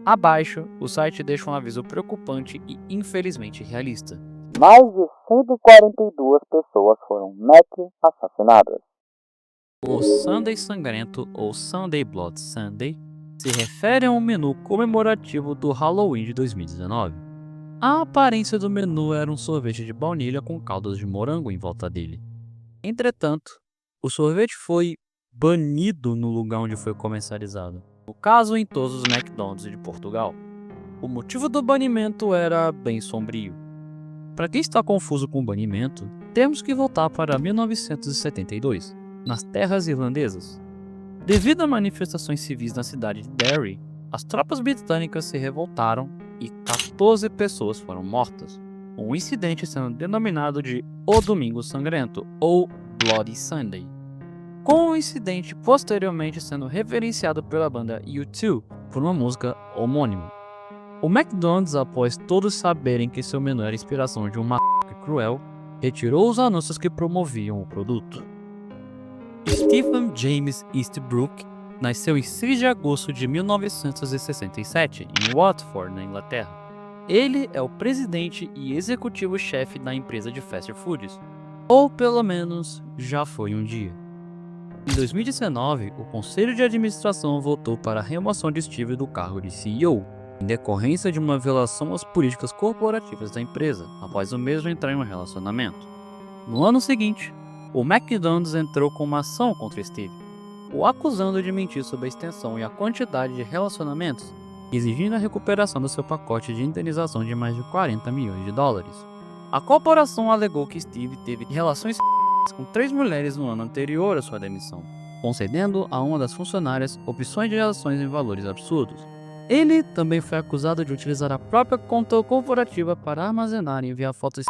Abaixo, o site deixa um aviso preocupante e infelizmente realista. Mais de 142 pessoas foram assassinadas. O Sunday Sangrento, ou Sunday Blood Sunday, se refere a um menu comemorativo do Halloween de 2019. A aparência do menu era um sorvete de baunilha com caldas de morango em volta dele. Entretanto, o sorvete foi banido no lugar onde foi comercializado, no caso em todos os McDonald's de Portugal. O motivo do banimento era bem sombrio. Para quem está confuso com o banimento, temos que voltar para 1972, nas terras irlandesas. Devido a manifestações civis na cidade de Derry, as tropas britânicas se revoltaram e 14 pessoas foram mortas, um incidente sendo denominado de O Domingo Sangrento, ou Bloody Sunday, com o incidente posteriormente sendo reverenciado pela banda U2 por uma música homônima. O McDonald's, após todos saberem que seu menu era inspiração de um massacre cruel, retirou os anúncios que promoviam o produto. Stephen James Eastbrook nasceu em 6 de agosto de 1967 em Watford, na Inglaterra. Ele é o presidente e executivo-chefe da empresa de fast foods, ou pelo menos já foi um dia. Em 2019, o conselho de administração votou para a remoção de Steve do cargo de CEO, em decorrência de uma violação às políticas corporativas da empresa, após o mesmo entrar em um relacionamento. No ano seguinte, o McDonald's entrou com uma ação contra Steve, o acusando de mentir sobre a extensão e a quantidade de relacionamentos, exigindo a recuperação do seu pacote de indenização de mais de $40 milhões. A corporação alegou que Steve teve relações com 3 mulheres no ano anterior à sua demissão, concedendo a uma das funcionárias opções de ações em valores absurdos. Ele também foi acusado de utilizar a própria conta corporativa para armazenar e enviar fotos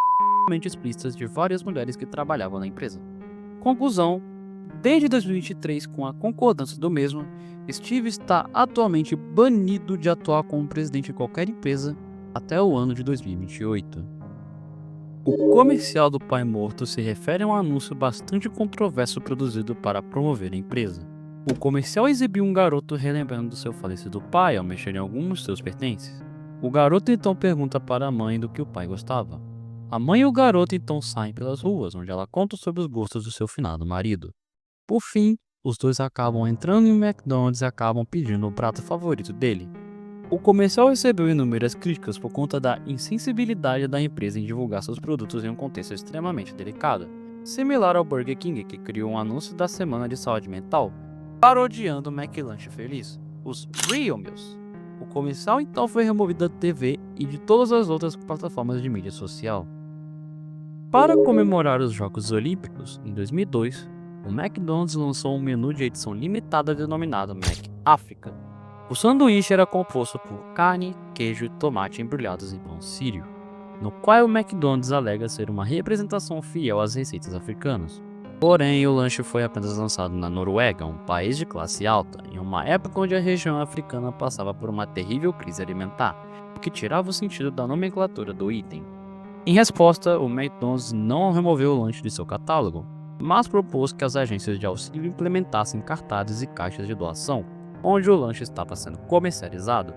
explícitas de várias mulheres que trabalhavam na empresa. Conclusão: desde 2023, com a concordância do mesmo, Steve está atualmente banido de atuar como presidente de qualquer empresa até o ano de 2028. O comercial do pai morto se refere a um anúncio bastante controverso produzido para promover a empresa. O comercial exibiu um garoto relembrando do seu falecido pai ao mexer em alguns de seus pertences. O garoto então pergunta para a mãe do que o pai gostava. A mãe e o garoto então saem pelas ruas, onde ela conta sobre os gostos do seu finado marido. Por fim, os dois acabam entrando em McDonald's e acabam pedindo o prato favorito dele. O comercial recebeu inúmeras críticas por conta da insensibilidade da empresa em divulgar seus produtos em um contexto extremamente delicado, similar ao Burger King, que criou um anúncio da Semana de Saúde Mental, parodiando o McLanche Feliz, os Real Meals. O comercial então foi removido da TV e de todas as outras plataformas de mídia social. Para comemorar os Jogos Olímpicos, em 2002, o McDonald's lançou um menu de edição limitada denominado Mac África. O sanduíche era composto por carne, queijo e tomate embrulhados em pão sírio, no qual o McDonald's alega ser uma representação fiel às receitas africanas. Porém, o lanche foi apenas lançado na Noruega, um país de classe alta, em uma época onde a região africana passava por uma terrível crise alimentar, o que tirava o sentido da nomenclatura do item. Em resposta, o McDonald's não removeu o lanche de seu catálogo, mas propôs que as agências de auxílio implementassem cartazes e caixas de doação, onde o lanche estava sendo comercializado.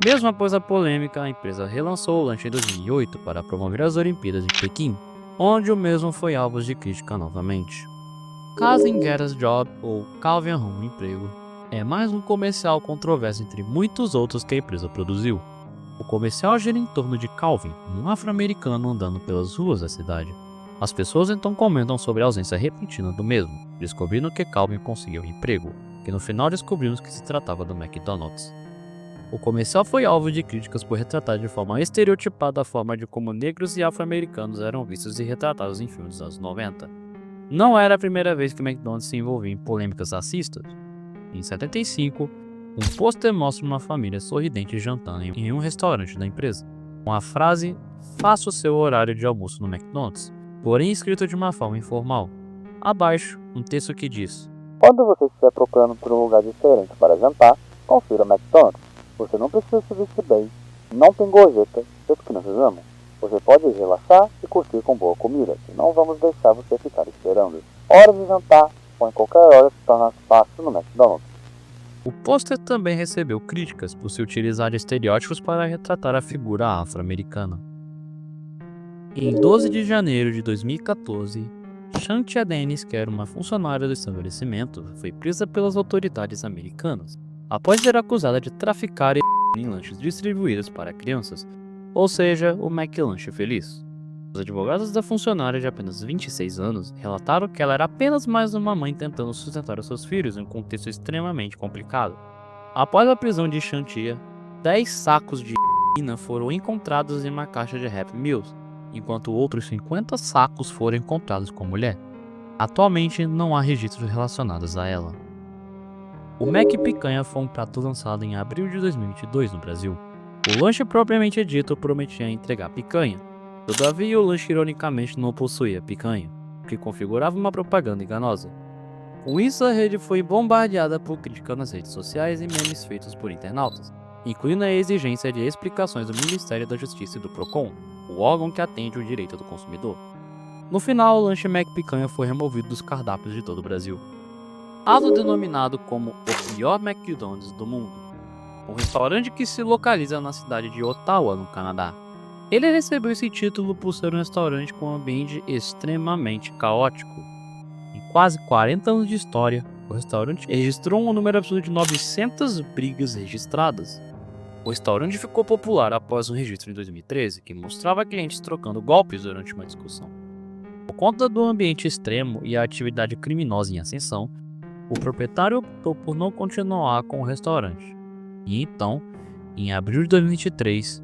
Mesmo após a polêmica, a empresa relançou o lanche em 2008 para promover as Olimpíadas de Pequim, onde o mesmo foi alvo de crítica novamente. Cousin Get a Job, ou Calvin Arruma um Emprego, é mais um comercial controverso entre muitos outros que a empresa produziu. O comercial gira em torno de Calvin, um afro-americano andando pelas ruas da cidade. As pessoas então comentam sobre a ausência repentina do mesmo, descobrindo que Calvin conseguiu um emprego, que no final descobrimos que se tratava do McDonald's. O comercial foi alvo de críticas por retratar de forma estereotipada a forma de como negros e afro-americanos eram vistos e retratados em filmes dos anos 90. Não era a primeira vez que o McDonald's se envolvia em polêmicas racistas. Em 75, um pôster mostra uma família sorridente jantando em um restaurante da empresa, com a frase "Faça o seu horário de almoço no McDonald's", porém escrito de uma forma informal. Abaixo, um texto que diz: Quando você estiver procurando por um lugar diferente para jantar, confira o McDonald's. Você não precisa se vestir bem, não tem gorjeta, feito que nós amamos. Você pode relaxar e curtir com boa comida, e não vamos deixar você ficar esperando. Hora de jantar, ou em qualquer hora, se torna fácil no McDonald's. O pôster também recebeu críticas por se utilizar de estereótipos para retratar a figura afro-americana. Em 12 de janeiro de 2014, Shantia Dennis, que era uma funcionária do estabelecimento, foi presa pelas autoridades americanas, após ser acusada de traficar em lanches distribuídos para crianças, ou seja, o McLanche Feliz. Os advogados da funcionária de apenas 26 anos relataram que ela era apenas mais uma mãe tentando sustentar os seus filhos em um contexto extremamente complicado. Após a prisão de Shantia, 10 sacos de heroína foram encontrados em uma caixa de Happy Meals, enquanto outros 50 sacos foram encontrados com a mulher. Atualmente não há registros relacionados a ela. O Mac Picanha foi um prato lançado em abril de 2022 no Brasil. O lanche propriamente dito prometia entregar picanha. Todavia, o lanche ironicamente não possuía picanha, o que configurava uma propaganda enganosa. Com isso, a rede foi bombardeada por críticas nas redes sociais e memes feitos por internautas, incluindo a exigência de explicações do Ministério da Justiça e do Procon, o órgão que atende o direito do consumidor. No final, o lanche Mac Picanha foi removido dos cardápios de todo o Brasil. Autodenominado como o pior McDonald's do mundo, um restaurante que se localiza na cidade de Ottawa, no Canadá. Ele recebeu esse título por ser um restaurante com um ambiente extremamente caótico. Em quase 40 anos de história, o restaurante registrou um número absurdo de 900 brigas registradas. O restaurante ficou popular após um registro em 2013 que mostrava clientes trocando golpes durante uma discussão. Por conta do ambiente extremo e a atividade criminosa em ascensão, o proprietário optou por não continuar com o restaurante. E então, em abril de 2023,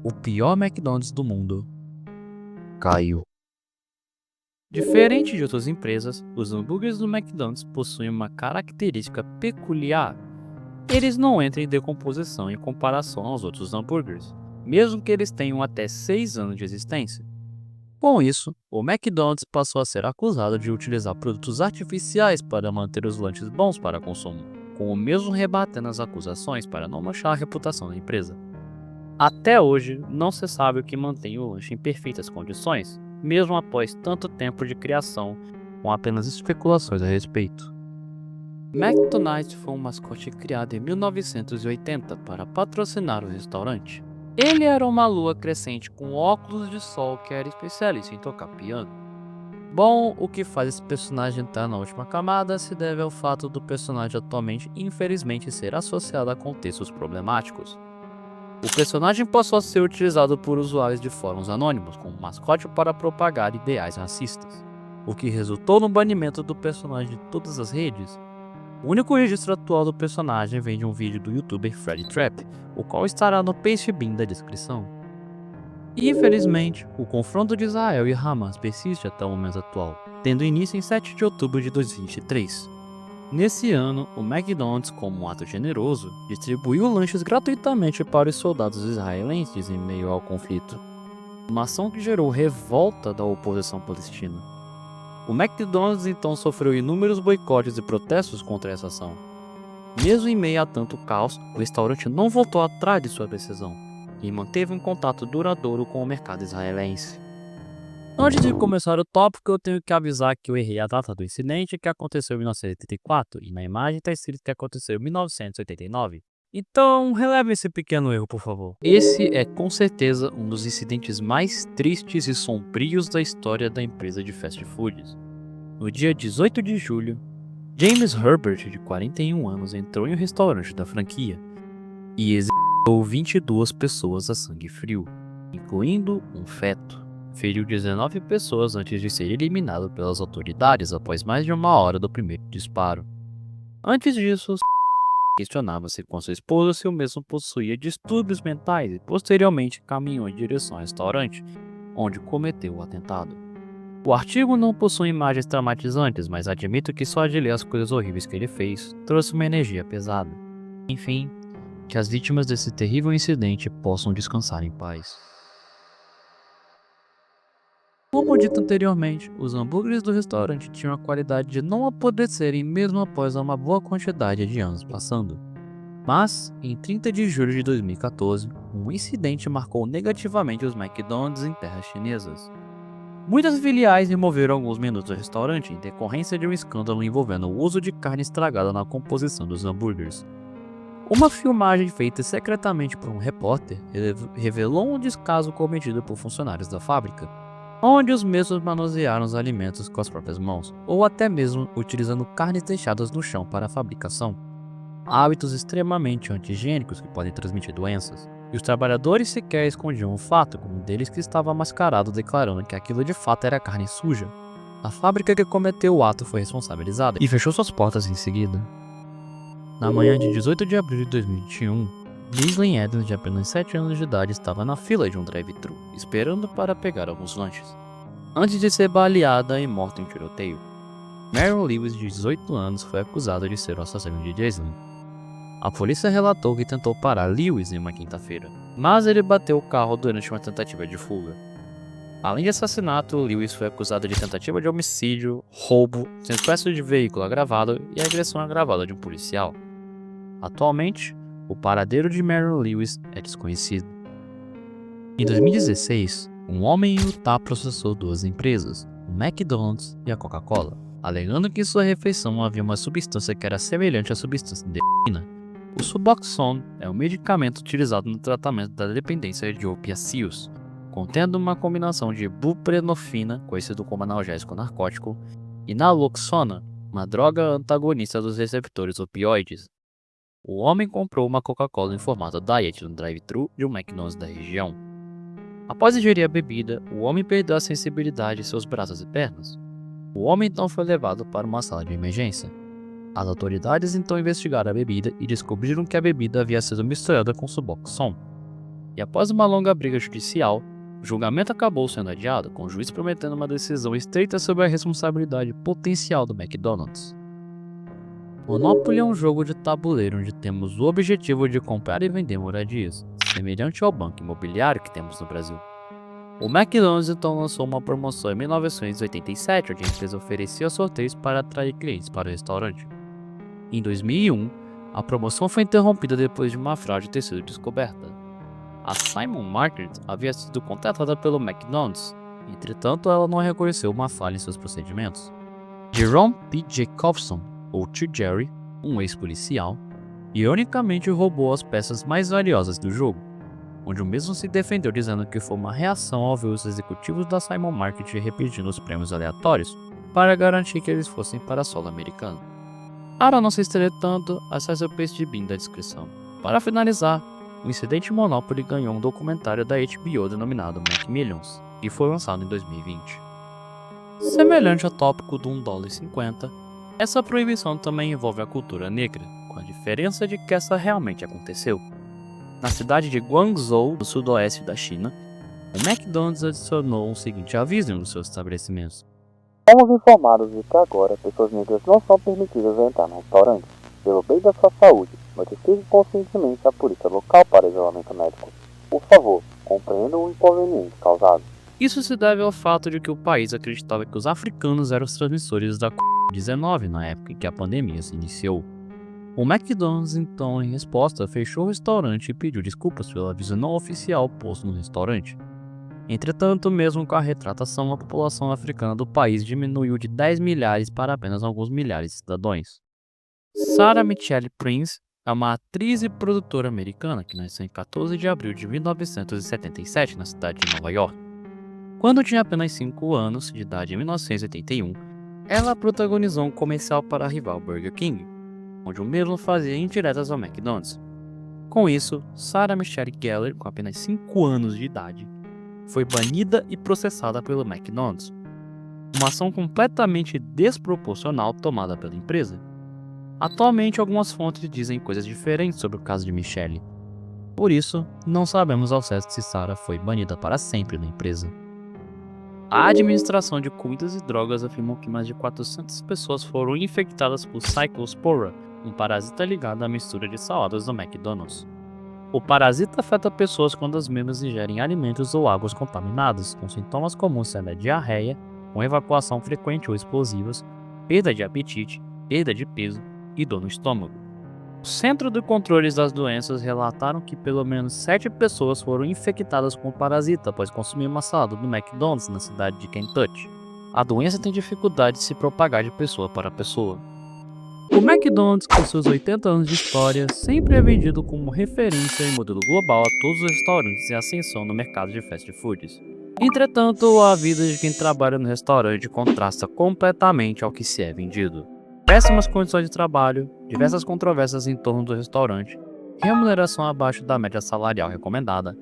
o pior McDonald's do mundo caiu. Diferente de outras empresas, os hambúrgueres do McDonald's possuem uma característica peculiar. Eles não entram em decomposição em comparação aos outros hambúrgueres, mesmo que eles tenham até 6 anos de existência. Com isso, o McDonald's passou a ser acusado de utilizar produtos artificiais para manter os lanches bons para consumo, com o mesmo rebatendo as acusações para não manchar a reputação da empresa. Até hoje, não se sabe o que mantém o lanche em perfeitas condições, mesmo após tanto tempo de criação, com apenas especulações a respeito. McDonald's foi um mascote criado em 1980 para patrocinar o restaurante. Ele era uma lua crescente com óculos de sol que era especialista em tocar piano. Bom, o que faz esse personagem entrar na última camada se deve ao fato do personagem atualmente infelizmente ser associado a contextos problemáticos. O personagem passou a ser utilizado por usuários de fóruns anônimos como mascote para propagar ideais racistas, o que resultou no banimento do personagem de todas as redes. O único registro atual do personagem vem de um vídeo do youtuber Freddy Trap, o qual estará no paste bin da descrição. E infelizmente, o confronto de Israel e Hamas persiste até o momento atual, tendo início em 7 de outubro de 2023. Nesse ano, o McDonald's, como um ato generoso, distribuiu lanches gratuitamente para os soldados israelenses em meio ao conflito. Uma ação que gerou revolta da oposição palestina. O McDonald's então sofreu inúmeros boicotes e protestos contra essa ação. Mesmo em meio a tanto caos, o restaurante não voltou atrás de sua decisão e manteve um contato duradouro com o mercado israelense. Antes de começar o tópico, eu tenho que avisar que eu errei a data do incidente, que aconteceu em 1984, e na imagem está escrito que aconteceu em 1989. Então, releve esse pequeno erro, por favor. Esse é com certeza um dos incidentes mais tristes e sombrios da história da empresa de fast foods. No dia 18 de julho, James Herbert, de 41 anos, entrou em um restaurante da franquia e executou 22 pessoas a sangue frio, incluindo um feto. Feriu 19 pessoas antes de ser eliminado pelas autoridades após mais de uma hora do primeiro disparo. Antes disso, questionava-se com sua esposa se o mesmo possuía distúrbios mentais e posteriormente caminhou em direção ao restaurante, onde cometeu o atentado. O artigo não possui imagens traumatizantes, mas admito que só de ler as coisas horríveis que ele fez trouxe uma energia pesada. Enfim, que as vítimas desse terrível incidente possam descansar em paz. Como dito anteriormente, os hambúrgueres do restaurante tinham a qualidade de não apodrecerem mesmo após uma boa quantidade de anos passando. Mas, em 30 de julho de 2014, um incidente marcou negativamente os McDonald's em terras chinesas. Muitas filiais removeram alguns menus do restaurante em decorrência de um escândalo envolvendo o uso de carne estragada na composição dos hambúrgueres. Uma filmagem feita secretamente por um repórter revelou um descaso cometido por funcionários da fábrica, onde os mesmos manusearam os alimentos com as próprias mãos, ou até mesmo utilizando carnes deixadas no chão para a fabricação. Hábitos extremamente anti-higiênicos que podem transmitir doenças. E os trabalhadores sequer escondiam o fato, como um deles que estava mascarado declarando que aquilo de fato era carne suja. A fábrica que cometeu o ato foi responsabilizada e fechou suas portas em seguida. Na manhã de 18 de abril de 2021, Ghislaine Adams, de apenas 7 anos de idade, estava na fila de um drive-thru, esperando para pegar alguns lanches, antes de ser baleada e morta em um tiroteio. Meryl Lewis, de 18 anos, foi acusada de ser o assassino de Ghislaine. A polícia relatou que tentou parar Lewis em uma quinta-feira, mas ele bateu o carro durante uma tentativa de fuga. Além de assassinato, Lewis foi acusado de tentativa de homicídio, roubo, sequestro de veículo agravado e agressão agravada de um policial. Atualmente, o paradeiro de Meryl Lewis é desconhecido. Em 2016, um homem em Utah processou duas empresas, o McDonald's e a Coca-Cola, alegando que em sua refeição havia uma substância que era semelhante à substância de heroína. O Suboxone é um medicamento utilizado no tratamento da dependência de opiáceos, contendo uma combinação de buprenorfina, conhecido como analgésico narcótico, e naloxona, uma droga antagonista dos receptores opioides. O homem comprou uma Coca-Cola em formato diet no drive-thru de um McDonald's da região. Após ingerir a bebida, o homem perdeu a sensibilidade em seus braços e pernas. O homem então foi levado para uma sala de emergência. As autoridades então investigaram a bebida e descobriram que a bebida havia sido misturada com Suboxone. E após uma longa briga judicial, o julgamento acabou sendo adiado, com o juiz prometendo uma decisão estreita sobre a responsabilidade potencial do McDonald's. Monopoly é um jogo de tabuleiro onde temos o objetivo de comprar e vender moradias, semelhante ao banco imobiliário que temos no Brasil. O McDonald's então lançou uma promoção em 1987, onde a empresa oferecia sorteios para atrair clientes para o restaurante. Em 2001, a promoção foi interrompida depois de uma fraude ter sido descoberta. A Simon Market havia sido contratada pelo McDonald's, entretanto ela não reconheceu uma falha em seus procedimentos. Jerome P. Jacobson, ou Tio Jerry, um ex-policial, ironicamente roubou as peças mais valiosas do jogo, onde o mesmo se defendeu dizendo que foi uma reação ao ver os executivos da Simon Market repetindo os prêmios aleatórios para garantir que eles fossem para solo americano. Para não se estender tanto, acesse o page de BIM da descrição. Para finalizar, o incidente Monopoly ganhou um documentário da HBO denominado McMillions, que foi lançado em 2020. Semelhante ao tópico do $1,50, essa proibição também envolve a cultura negra, com a diferença de que essa realmente aconteceu. Na cidade de Guangzhou, no sudoeste da China, o McDonald's adicionou um seguinte aviso nos seus estabelecimentos: Fomos informados de que agora pessoas negras não são permitidas a entrar no restaurante, pelo bem da sua saúde. Notifique conscientemente a polícia local para isolamento médico. Por favor, compreendam o inconveniente causado. Isso se deve ao fato de que o país acreditava que os africanos eram os transmissores da Covid-19 na época em que a pandemia se iniciou. O McDonald's, então, em resposta, fechou o restaurante e pediu desculpas pelo aviso não oficial posto no restaurante. Entretanto, mesmo com a retratação, a população africana do país diminuiu de 10 milhares para apenas alguns milhares de cidadãos. Sarah Michelle Prince é uma atriz e produtora americana que nasceu em 14 de abril de 1977 na cidade de Nova York. Quando tinha apenas 5 anos de idade em 1981, ela protagonizou um comercial para a rival Burger King, onde o mesmo fazia indiretas ao McDonald's. Com isso, Sarah Michelle Gellar, com apenas 5 anos de idade, foi banida e processada pelo McDonald's, uma ação completamente desproporcional tomada pela empresa. Atualmente, algumas fontes dizem coisas diferentes sobre o caso de Michelle. Por isso, não sabemos ao certo se Sarah foi banida para sempre da empresa. A administração de comidas e drogas afirmou que mais de 400 pessoas foram infectadas por Cyclospora, um parasita ligado à mistura de saladas do McDonald's. O parasita afeta pessoas quando as mesmas ingerem alimentos ou águas contaminadas, com sintomas comuns sendo a diarreia, com evacuação frequente ou explosivas, perda de apetite, perda de peso e dor no estômago. O Centro de Controles das Doenças relataram que pelo menos 7 pessoas foram infectadas com o parasita após consumir uma salada do McDonald's na cidade de Kentucky. A doença tem dificuldade de se propagar de pessoa para pessoa. O McDonald's, com seus 80 anos de história, sempre é vendido como referência e modelo global a todos os restaurantes em ascensão no mercado de fast foods. Entretanto, a vida de quem trabalha no restaurante contrasta completamente ao que se é vendido. Péssimas condições de trabalho, diversas controvérsias em torno do restaurante, remuneração abaixo da média salarial recomendada,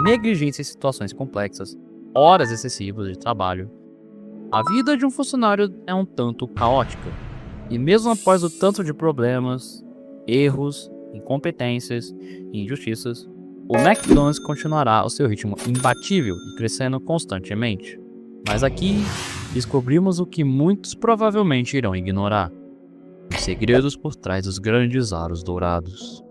negligência em situações complexas, horas excessivas de trabalho. A vida de um funcionário é um tanto caótica, e mesmo após o tanto de problemas, erros, incompetências e injustiças, o McDonald's continuará ao seu ritmo imbatível e crescendo constantemente. Mas aqui descobrimos o que muitos provavelmente irão ignorar: os segredos por trás dos grandes aros dourados.